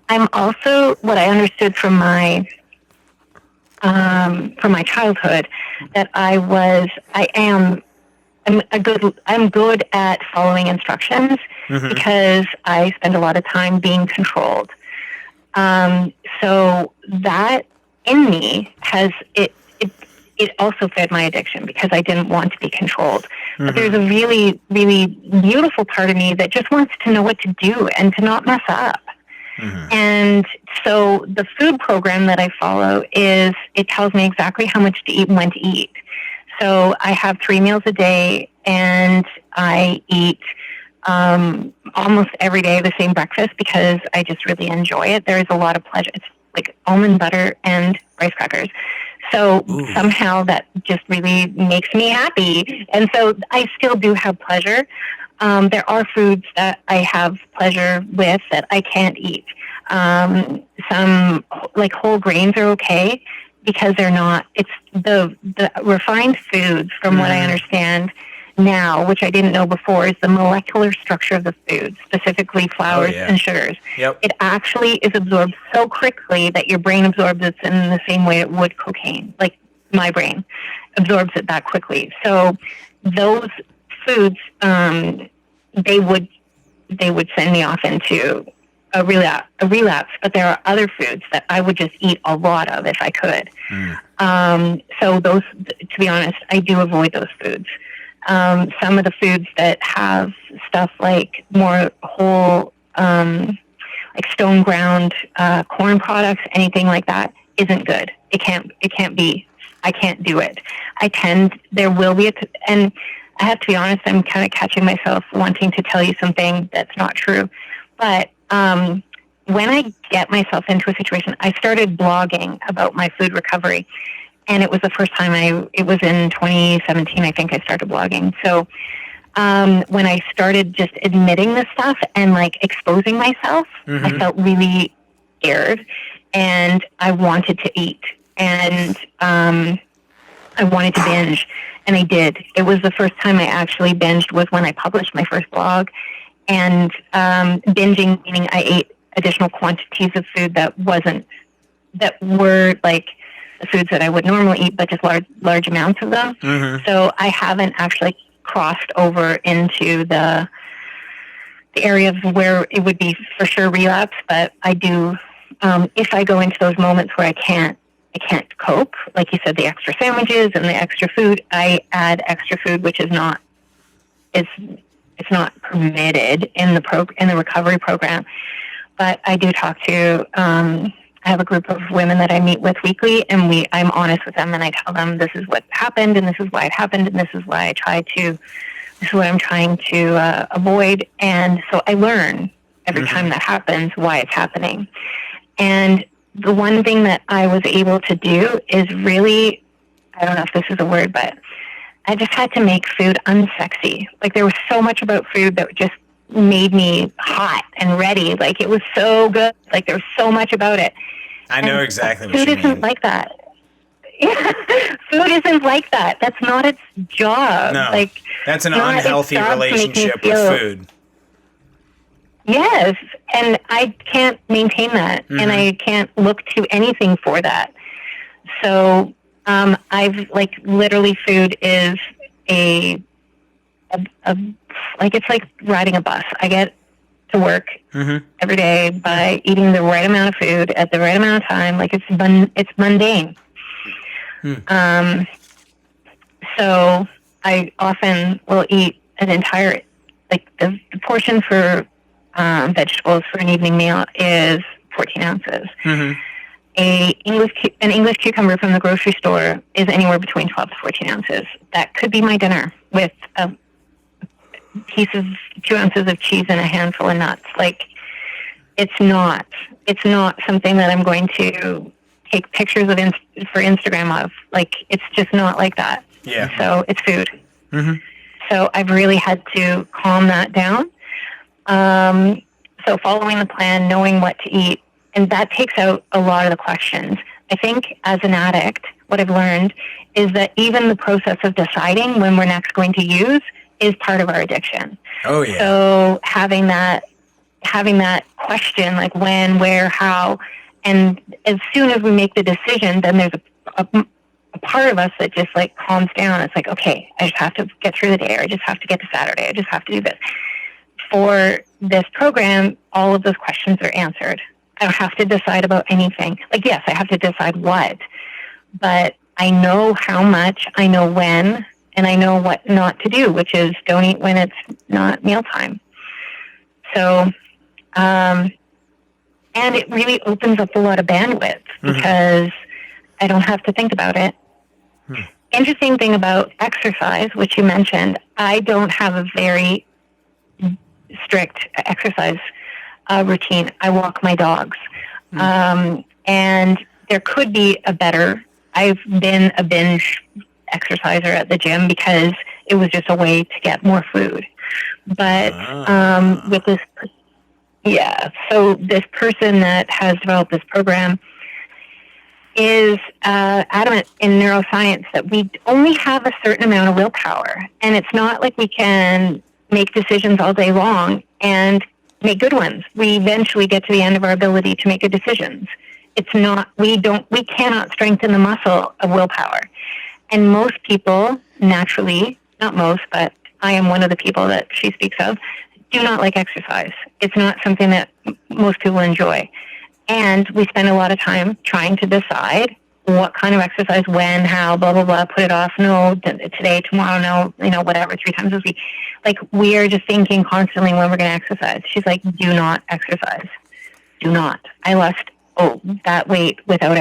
I'm also, what I understood from my childhood, that I'm good at following instructions, because I spend a lot of time being controlled. So that in me it also fed my addiction, because I didn't want to be controlled. But there's a really, really beautiful part of me that just wants to know what to do and to not mess up. And so the food program that I follow it tells me exactly how much to eat and when to eat. So I have 3 meals a day, and I eat almost every day the same breakfast, because I just really enjoy it. There is a lot of pleasure. like almond butter and rice crackers. So somehow that just really makes me happy. And so I still do have pleasure. There are foods that I have pleasure with that I can't eat. Some like whole grains are okay because they're not, it's the refined foods from what I understand now, which I didn't know before, is the molecular structure of the food, specifically flours and sugars. Yep. It actually is absorbed so quickly that your brain absorbs it in the same way it would cocaine. Like my brain absorbs it that quickly. So those foods, they would send me off into a relapse. But there are other foods that I would just eat a lot of if I could. So those, to be honest, I do avoid those foods. Some of the foods that have stuff like more whole, like stone ground corn products, anything like that, isn't good. It can't be. I can't do it. There will be, and I have to be honest, I'm kind of catching myself wanting to tell you something that's not true. But when I get myself into a situation, I started blogging about my food recovery. And it was the first time it was in 2017, I think I started blogging. So when I started just admitting this stuff and like exposing myself, I felt really scared and I wanted to eat and I wanted to binge. And I did. It was the first time I actually binged was when I published my first blog. And binging, meaning I ate additional quantities of food that were like the foods that I would normally eat, but just large amounts of them. So I haven't actually crossed over into the area of where it would be for sure relapse, but I do, if I go into those moments where I can't cope, like you said, the extra sandwiches and the extra food, I add extra food, which is not, it's not permitted in the recovery program. But I do talk to, I have a group of women that I meet with weekly, and I'm honest with them, and I tell them this is what happened, and this is why it happened, and this is why this is what I'm trying to avoid. And so I learn every time that happens why it's happening. And the one thing that I was able to do is really, I don't know if this is a word, but I just had to make food unsexy. Like there was so much about food that just made me hot and ready. Like it was so good. Like there was so much about it. I know exactly what you mean. Food isn't like that. Yeah. Food isn't like that. That's not its job. No, like that's an unhealthy relationship with food. Yes, and I can't maintain that, and I can't look to anything for that. So I've like literally food is a like it's like riding a bus. I get to work every day by eating the right amount of food at the right amount of time. Like it's mundane. So I often will eat an entire, like the portion for vegetables for an evening meal is 14 ounces. An English cucumber from the grocery store is anywhere between 12 to 14 ounces. That could be my dinner with a piece of 2 ounces of cheese and a handful of nuts. Like it's not something that I'm going to take pictures of for Instagram of. Like it's just not like that. Yeah. So it's food. So I've really had to calm that down. So following the plan, knowing what to eat, and that takes out a lot of the questions. I think as an addict, what I've learned is that even the process of deciding when we're next going to use is part of our addiction. Oh yeah. So having that question, like when, where, how, and as soon as we make the decision, then there's a part of us that just like calms down. It's like, okay, I just have to get through the day, or I just have to get to Saturday, I just have to do this. For this program, all of those questions are answered. I don't have to decide about anything. Like, yes, I have to decide what, but I know how much, I know when, and I know what not to do, which is don't eat when it's not mealtime. So, and it really opens up a lot of bandwidth because I don't have to think about it. Interesting thing about exercise, which you mentioned, I don't have a very strict exercise routine. I walk my dogs. And And there could be a better. I've been a binge exerciser at the gym because it was just a way to get more food. But with this, so this person that has developed this program is adamant in neuroscience that we only have a certain amount of willpower. And it's not like we can make decisions all day long and make good ones. We eventually get to the end of our ability to make good decisions. It's not, we cannot strengthen the muscle of willpower. And most people naturally, not most, but I am one of the people that she speaks of, do not like exercise. It's not something that most people enjoy. And we spend a lot of time trying to decide what kind of exercise, when, how, blah, blah, blah, put it off. No, today, tomorrow, no, whatever, 3 times a week. Like, we are just thinking constantly when we're going to exercise. She's like, do not exercise. Do not. I lost, that weight without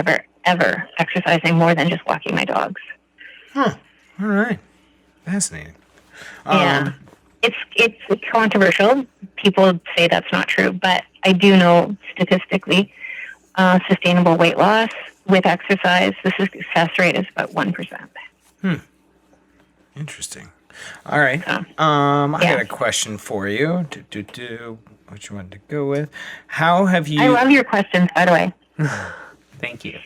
ever exercising more than just walking my dogs. Huh. All right. Fascinating. Yeah. It's controversial. People say that's not true, but I do know statistically sustainable weight loss with exercise, the success rate is about 1%. Interesting. All right. I got a question for you. What you wanted to go with? How have you? I love your questions, by the way. Thank you.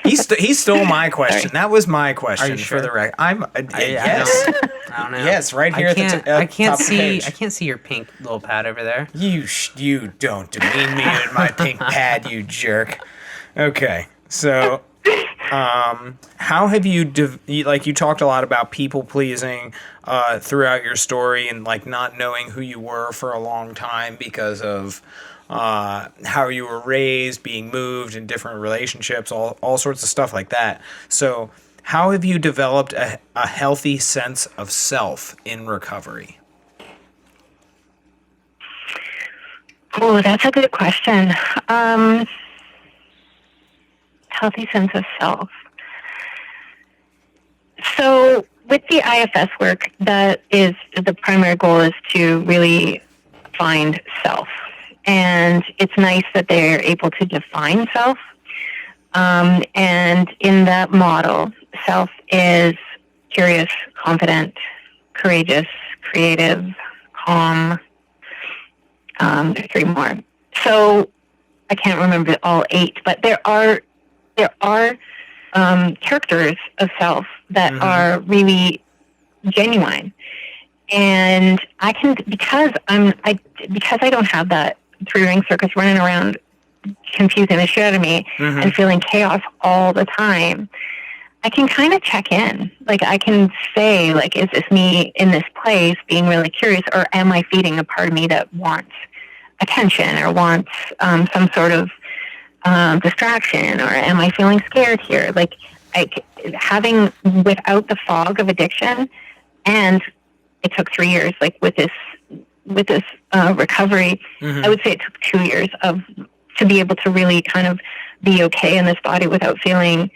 He stole my question. That was my question. Are you sure? For the record. Yes. I don't know. Yes, right here at the top of the page. I can't see your pink little pad over there. You don't demean me in my pink pad, you jerk. Okay, so how have you you talked a lot about people pleasing throughout your story and like not knowing who you were for a long time because of how you were raised, being moved in different relationships, all sorts of stuff like that. So how have you developed a healthy sense of self in recovery? Oh, that's a good question. Healthy sense of self. So with the IFS work, that is the primary goal is to really find self. And it's nice that they're able to define self. And in that model, self is curious, confident, courageous, creative, calm. There's 3 more. So I can't remember all 8, but there are characters of self that are really genuine. And I can, because I don't have that 3-ring circus running around confusing the shit out of me and feeling chaos all the time, I can kind of check in. Like, I can say, like, is this me in this place being really curious, or am I feeding a part of me that wants attention or wants some sort of distraction, or am I feeling scared here? Like, having, without the fog of addiction, and it took 3 years, like with this recovery, I would say it took 2 years to be able to really kind of be okay in this body without feeling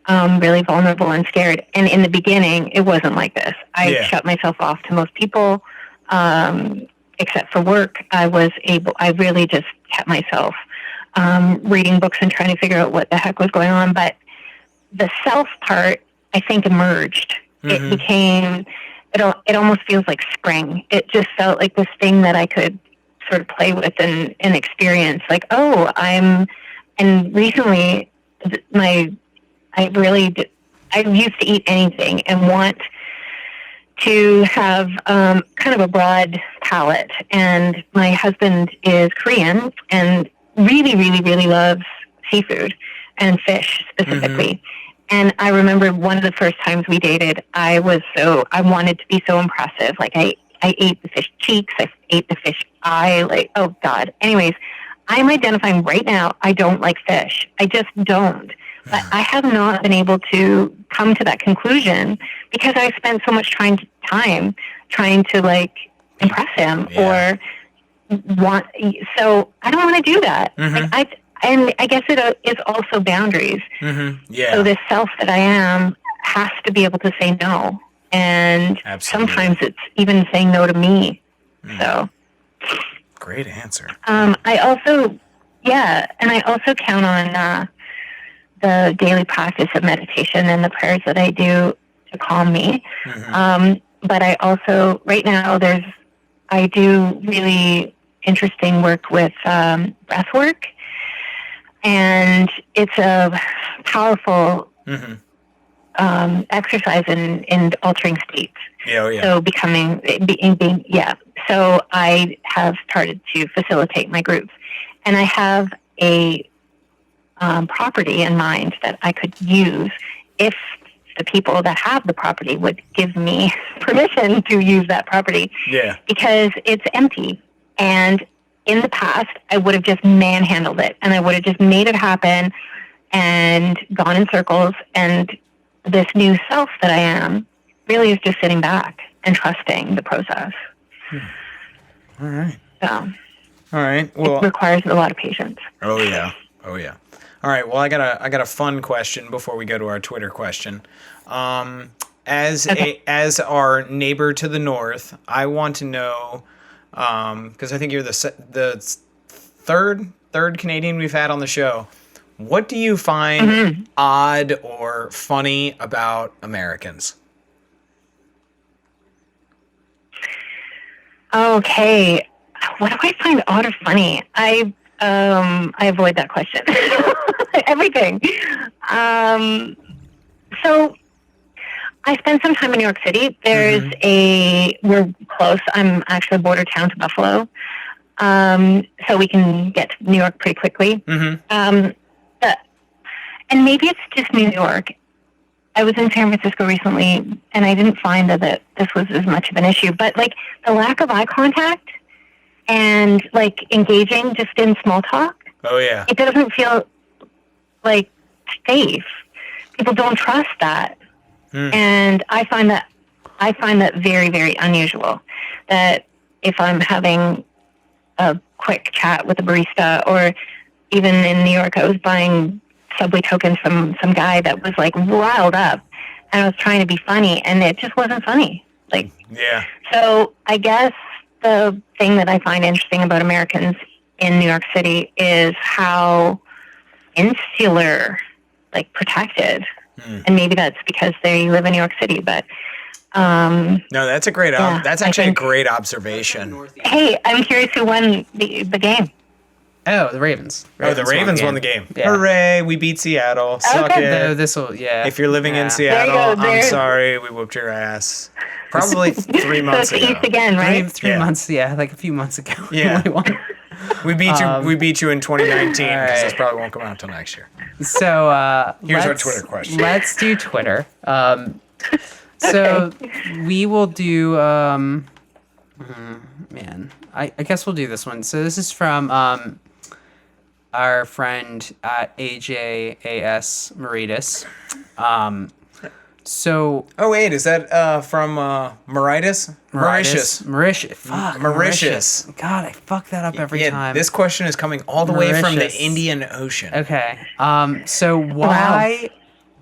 really vulnerable and scared. And in the beginning, it wasn't like this. I shut myself off to most people, except for work. I really just kept myself reading books and trying to figure out what the heck was going on. But the self part, I think, emerged. It became, it almost feels like spring. It just felt like this thing that I could sort of play with and experience. Like, and recently, I used to eat anything and want to have kind of a broad palate. And my husband is Korean and really, really, really loves seafood and fish specifically. And I remember one of the first times we dated, I wanted to be so impressive. Like, I ate the fish cheeks, I ate the fish eye, like, oh God. Anyways, I'm identifying right now, I don't like fish. I just don't. But I have not been able to come to that conclusion because I spent so much time trying to like impress him or want. So I don't want to do that. Like, and I guess it is also boundaries. So this self that I am has to be able to say no. And sometimes it's even saying no to me. So great answer. I also, Yeah, and I also count on the daily practice of meditation and the prayers that I do to calm me. But I also, right now, I do really interesting work with breath work, and it's a powerful exercise in altering states. Yeah, oh, yeah. So So I have started to facilitate my groups, and I have a property in mind that I could use if the people that have the property would give me permission to use that property. Yeah. Because it's empty. And in the past, I would have just manhandled it, and I would have just made it happen and gone in circles. And this new self that I am really is just sitting back and trusting the process. All right. So, all right. Well, it requires a lot of patience. Oh yeah. Oh yeah. All right. Well, I got a fun question before we go to our Twitter question. As our neighbor to the north, I want to know, because I think you're the third Canadian we've had on the show. What do you find odd or funny about Americans? Okay. What do I find odd or funny? I avoid that question. Everything. So I spent some time in New York City. We're close. I'm actually a border town to Buffalo. So we can get to New York pretty quickly. And maybe it's just New York. I was in San Francisco recently, and I didn't find that this was as much of an issue. But, like, the lack of eye contact and, like, engaging just in small talk. Oh, yeah. It doesn't feel, like, safe. People don't trust that. And I find that very, very unusual. That if I'm having a quick chat with a barista, or even in New York, I was buying Subway tokens from some guy that was like riled up, and I was trying to be funny, and it just wasn't funny. Like, yeah. So I guess the thing that I find interesting about Americans in New York City is how insular, like, protected, and maybe that's because they live in New York City, but no, that's a great. That's actually a great observation. Hey, I'm curious who won the game. Oh, the Ravens. The Ravens won the game. Yeah. Hooray, we beat Seattle. Suck good. it. If you're living in Seattle, There you go, I'm sorry, we whooped your ass. Probably 3 months So it's ago. East again, right? Three months, like a few months ago. Yeah. We beat you. We beat you in 2019 because right. this probably won't come out until next year. So here's our Twitter question. Let's do Twitter. So we will do. Man, I guess we'll do this one. So this is from our friend at AJAS Maritas. So. Oh wait, is that from Mauritius? Mauritius. Fuck, Mauritius. God, I fuck that up every time. This question is coming all the way from the Indian Ocean. Okay. So why? Wow.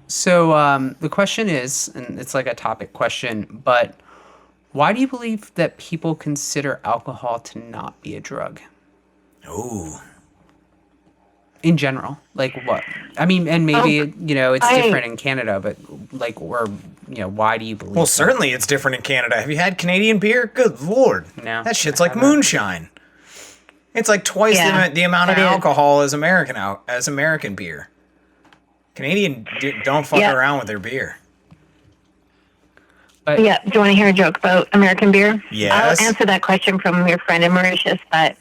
So the question is, and it's like a topic question, but why do you believe that people consider alcohol to not be a drug? Ooh. In general, like what? I mean, and maybe it's different in Canada, but like, or why do you believe? Well, certainly it's different in Canada. Have you had Canadian beer? Good Lord, no, that shit's like moonshine. It's like twice the amount of alcohol as American beer. Canadian don't fuck around with their beer. But, do you want to hear a joke about American beer? Yes. I'll answer that question from your friend in Mauritius, but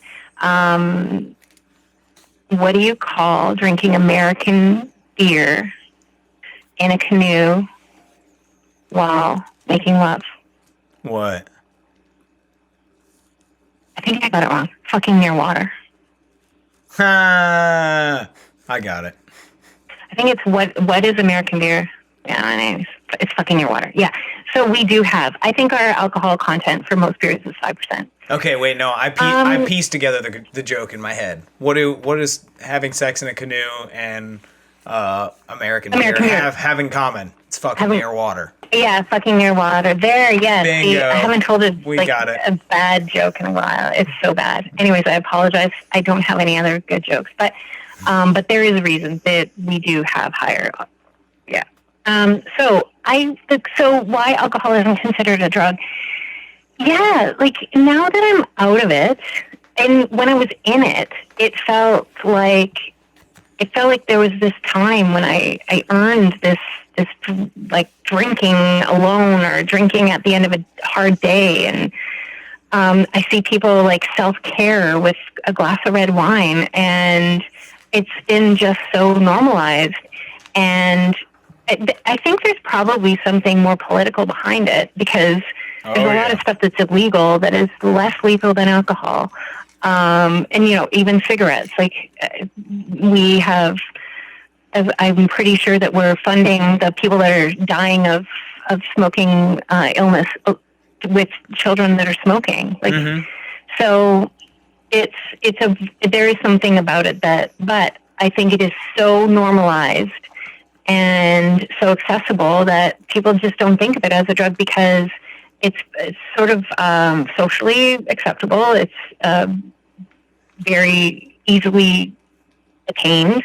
what do you call drinking American beer in a canoe while making love? What? I think I got it wrong. Fucking near water. I got it. I think it's what is American beer? Yeah, it's fucking near water. Yeah. So we do have. I think our alcohol content for most beers is 5%. Okay, wait, no, I pieced together the joke in my head. What is having sex in a canoe and American American beer beer. have in common? It's fucking Having- near water. Yeah, fucking near water. There, yes. Bingo. See, I haven't told We got it. a bad joke in a while. It's so bad. Anyways, I apologize. I don't have any other good jokes, but there is a reason that we do have higher. Yeah. So why alcohol isn't considered a drug? Yeah, like now that I'm out of it, and when I was in it, it felt like there was this time when I earned this like drinking alone or drinking at the end of a hard day, and I see people like self-care with a glass of red wine, and it's been just so normalized. And I think there's probably something more political behind it, because there's a lot of stuff that's illegal that is less lethal than alcohol. And, even cigarettes. Like, we have, I'm pretty sure that we're funding the people that are dying of smoking illness with children that are smoking. Like, so there is something about it but I think it is so normalized and so accessible that people just don't think of it as a drug, because it's sort of socially acceptable. It's very easily attained,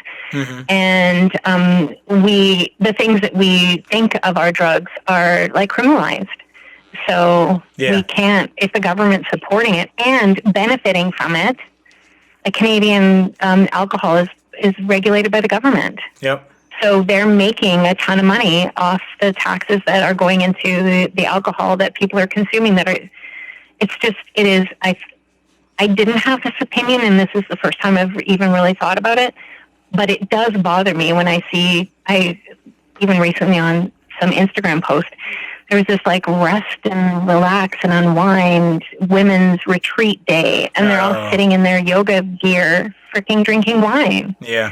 and the things that we think of our drugs are like criminalized. So we can't, if the government's supporting it and benefiting from it. Like Canadian alcohol is regulated by the government. Yep. So they're making a ton of money off the taxes that are going into the alcohol that people are consuming. I didn't have this opinion, and this is the first time I've even really thought about it, but it does bother me when I even recently on some Instagram post, there was this like rest and relax and unwind women's retreat day, and they're all sitting in their yoga gear, freaking drinking wine. Yeah.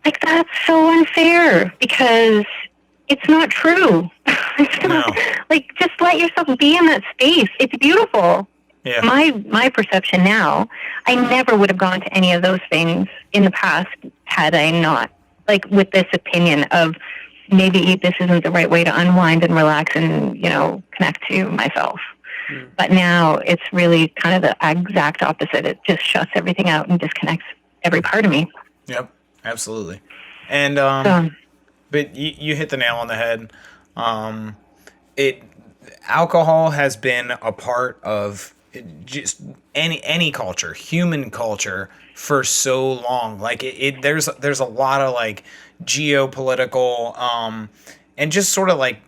Like, that's so unfair, because it's not true. It's not, like, just let yourself be in that space. It's beautiful. Yeah. My perception now, I never would have gone to any of those things in the past had I not, like, with this opinion of maybe this isn't the right way to unwind and relax and, connect to myself. But now it's really kind of the exact opposite. It just shuts everything out and disconnects every part of me. Yep, absolutely. And but you hit the nail on the head. Alcohol has been a part of just any culture, human culture, for so long. Like there's a lot of like geopolitical and just sort of like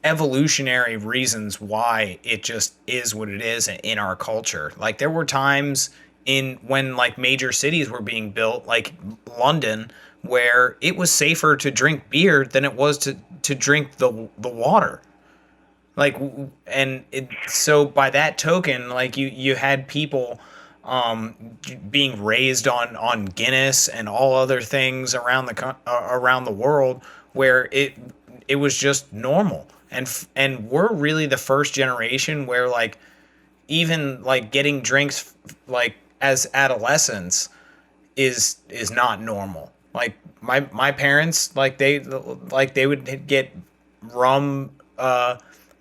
evolutionary reasons why it just is what it is in our culture. Like there were times when like major cities were being built, like London, where it was safer to drink beer than it was to drink the water. Like, and so by that token, like you had people being raised on Guinness and all other things around the world, where it was just normal. And we're really the first generation where like even like getting drinks like as adolescents is not normal. Like my parents, like they would get rum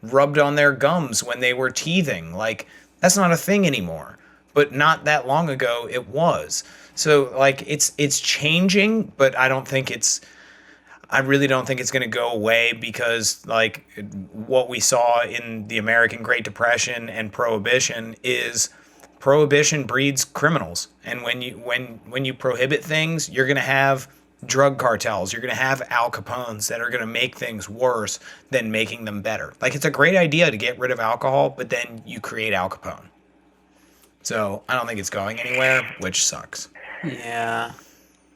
rubbed on their gums when they were teething. Like that's not a thing anymore, but not that long ago it was. So like it's changing, but I really don't think it's going to go away, because like what we saw in the American Great Depression and Prohibition breeds criminals. And when you prohibit things, you're going to have drug cartels. You're going to have Al Capones that are going to make things worse than making them better. Like it's a great idea to get rid of alcohol, but then you create Al Capone. So I don't think it's going anywhere, which sucks. Yeah.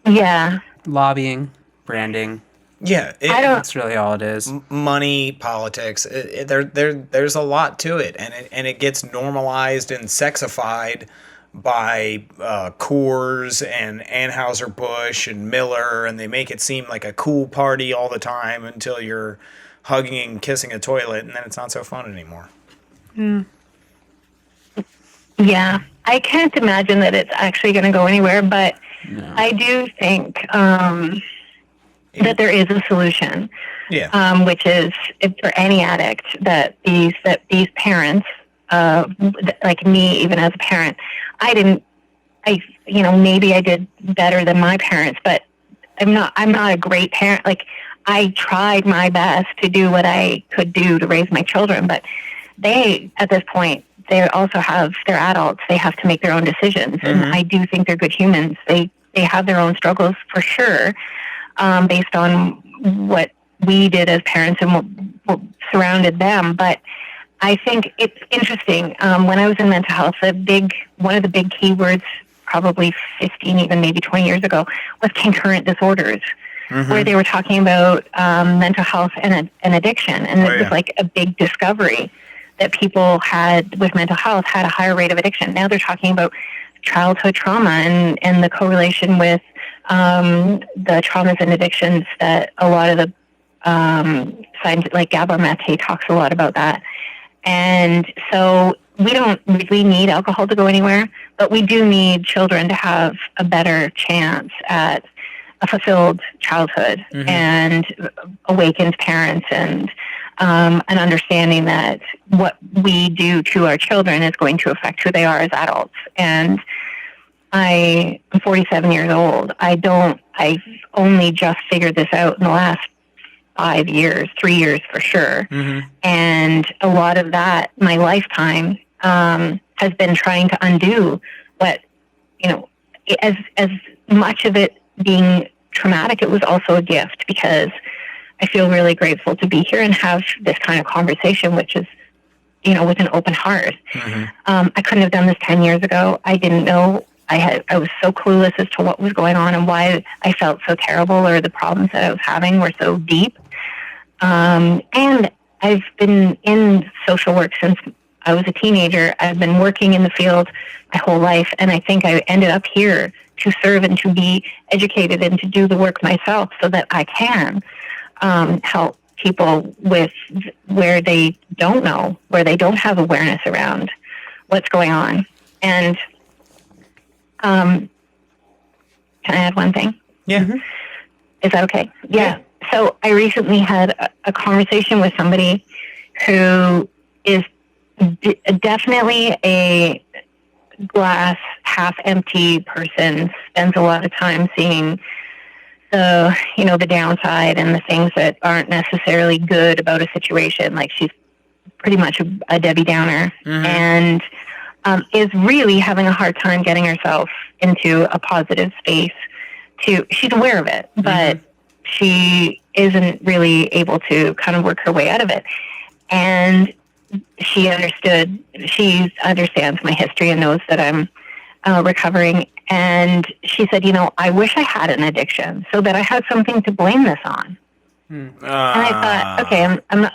Yeah. Lobbying, branding. Yeah, that's really all it is. Money, politics. There's a lot to it, and it gets normalized and sexified by Coors and Anheuser-Busch and Miller, and they make it seem like a cool party all the time until you're hugging and kissing a toilet, and then it's not so fun anymore. Yeah, I can't imagine that it's actually going to go anywhere, but no. I do think that there is a solution. Yeah. Which is for any addict that these parents, like me, even as a parent, maybe I did better than my parents, but I'm not a great parent. Like, I tried my best to do what I could do to raise my children, but they, at this point, they're adults. They have to make their own decisions. Mm-hmm. And I do think they're good humans. They have their own struggles for sure, based on what we did as parents and what surrounded them. But I think it's interesting. When I was in mental health, one of the big keywords, probably 15, even maybe 20 years ago, was concurrent disorders, where they were talking about mental health and addiction. And it was like a big discovery that people had with mental health had a higher rate of addiction. Now they're talking about childhood trauma and the correlation with the traumas and addictions that a lot of the scientists, like Gabor Mate talks a lot about that. And so we don't really need alcohol to go anywhere, but we do need children to have a better chance at a fulfilled childhood and awakened parents and an understanding that what we do to our children is going to affect who they are as adults. And I'm 47 years old. I've only just figured this out in the last 5 years, 3 years for sure. And a lot of that, my lifetime, has been trying to undo what, as much of it being traumatic, it was also a gift, because I feel really grateful to be here and have this kind of conversation, which is, with an open heart. I couldn't have done this 10 years ago. I didn't know. I was so clueless as to what was going on and why I felt so terrible, or the problems that I was having were so deep. And I've been in social work since I was a teenager. I've been working in the field my whole life, and I think I ended up here to serve and to be educated and to do the work myself so that I can help people with where they don't know, where they don't have awareness around what's going on. And can I add one thing? Yeah. Is that okay? Yeah. So I recently had a conversation with somebody who is definitely a glass half empty person, spends a lot of time seeing the downside and the things that aren't necessarily good about a situation. Like, she's pretty much a Debbie Downer, and is really having a hard time getting herself into a positive space. She's aware of it, but she isn't really able to kind of work her way out of it. And she understands my history and knows that I'm recovering. And she said, I wish I had an addiction so that I had something to blame this on. And I thought, okay, I'm not.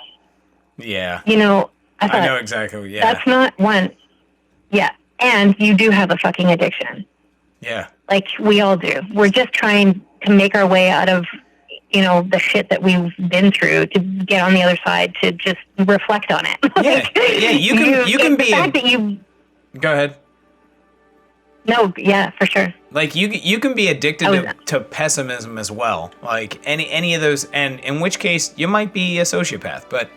Yeah. I thought, I know exactly. Yeah. That's not one. Yeah. And you do have a fucking addiction. Yeah. Like, we all do. We're just trying to make our way out of, the shit that we've been through, to get on the other side, to just reflect on it. Yeah. You can be. The fact that you. Go ahead. No, yeah, for sure. Like, you can be addicted to pessimism as well. Like, any of those, and in which case you might be a sociopath, but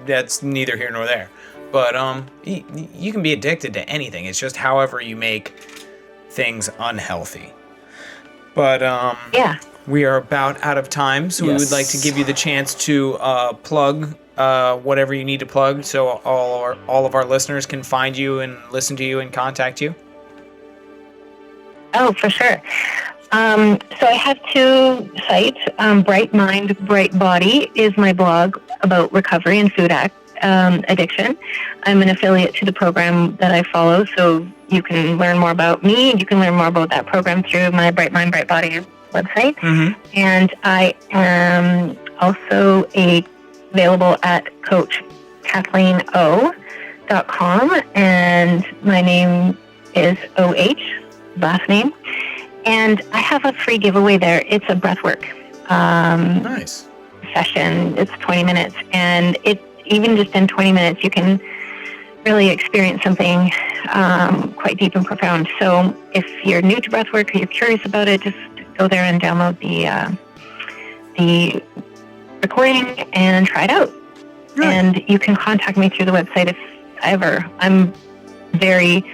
that's neither here nor there. But you can be addicted to anything. It's just however you make things unhealthy. But yeah. We are about out of time, so we would like to give you the chance to plug whatever you need to plug, so all of our listeners can find you and listen to you and contact you. Oh, for sure. So I have 2 sites. Bright Mind, Bright Body is my blog about recovery and food addiction. I'm an affiliate to the program that I follow, so you can learn more about me. You can learn more about that program through my Bright Mind, Bright Body website. And I am also available at Coach Kathleen O.com, and my name is O.H., last name. And I have a free giveaway there. It's a breathwork nice session. It's 20 minutes, and even just in 20 minutes, you can really experience something quite deep and profound. So if you're new to breathwork or you're curious about it, just go there and download the recording and try it out. Right. And you can contact me through the website if ever. I'm very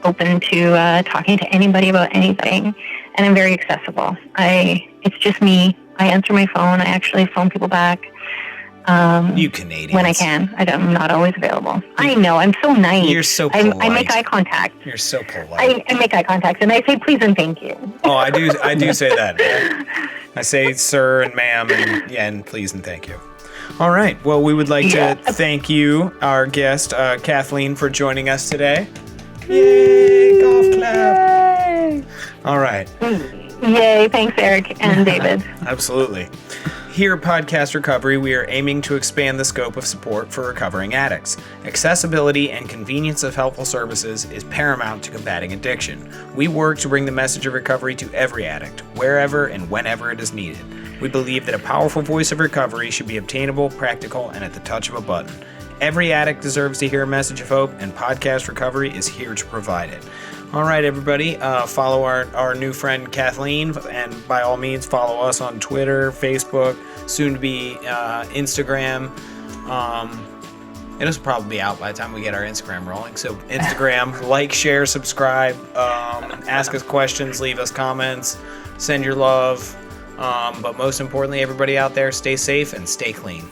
open to talking to anybody about anything, and I'm very accessible. It's just me. I answer my phone. I actually phone people back. You Canadians. When I can. I'm not always available. I know. I'm so nice. You're so polite. I make eye contact. You're so polite. I make eye contact, and I say please and thank you. Oh, I do say that. I say sir and ma'am and please and thank you. All right. Well, we would like to thank you, our guest, Kathleen, for joining us today. Yay! Golf clap. Yay. All right. Yay. Thanks, Eric and David. Absolutely. Here at Podcast Recovery, we are aiming to expand the scope of support for recovering addicts. Accessibility and convenience of helpful services is paramount to combating addiction. We work to bring the message of recovery to every addict, wherever and whenever it is needed. We believe that a powerful voice of recovery should be obtainable, practical, and at the touch of a button. Every addict deserves to hear a message of hope, and Podcast Recovery is here to provide it. All right, everybody, follow our new friend Kathleen, and by all means, follow us on Twitter, Facebook, soon to be Instagram. It'll probably be out by the time we get our Instagram rolling. So Instagram, like, share, subscribe, ask us questions, leave us comments, send your love. But most importantly, everybody out there, stay safe and stay clean.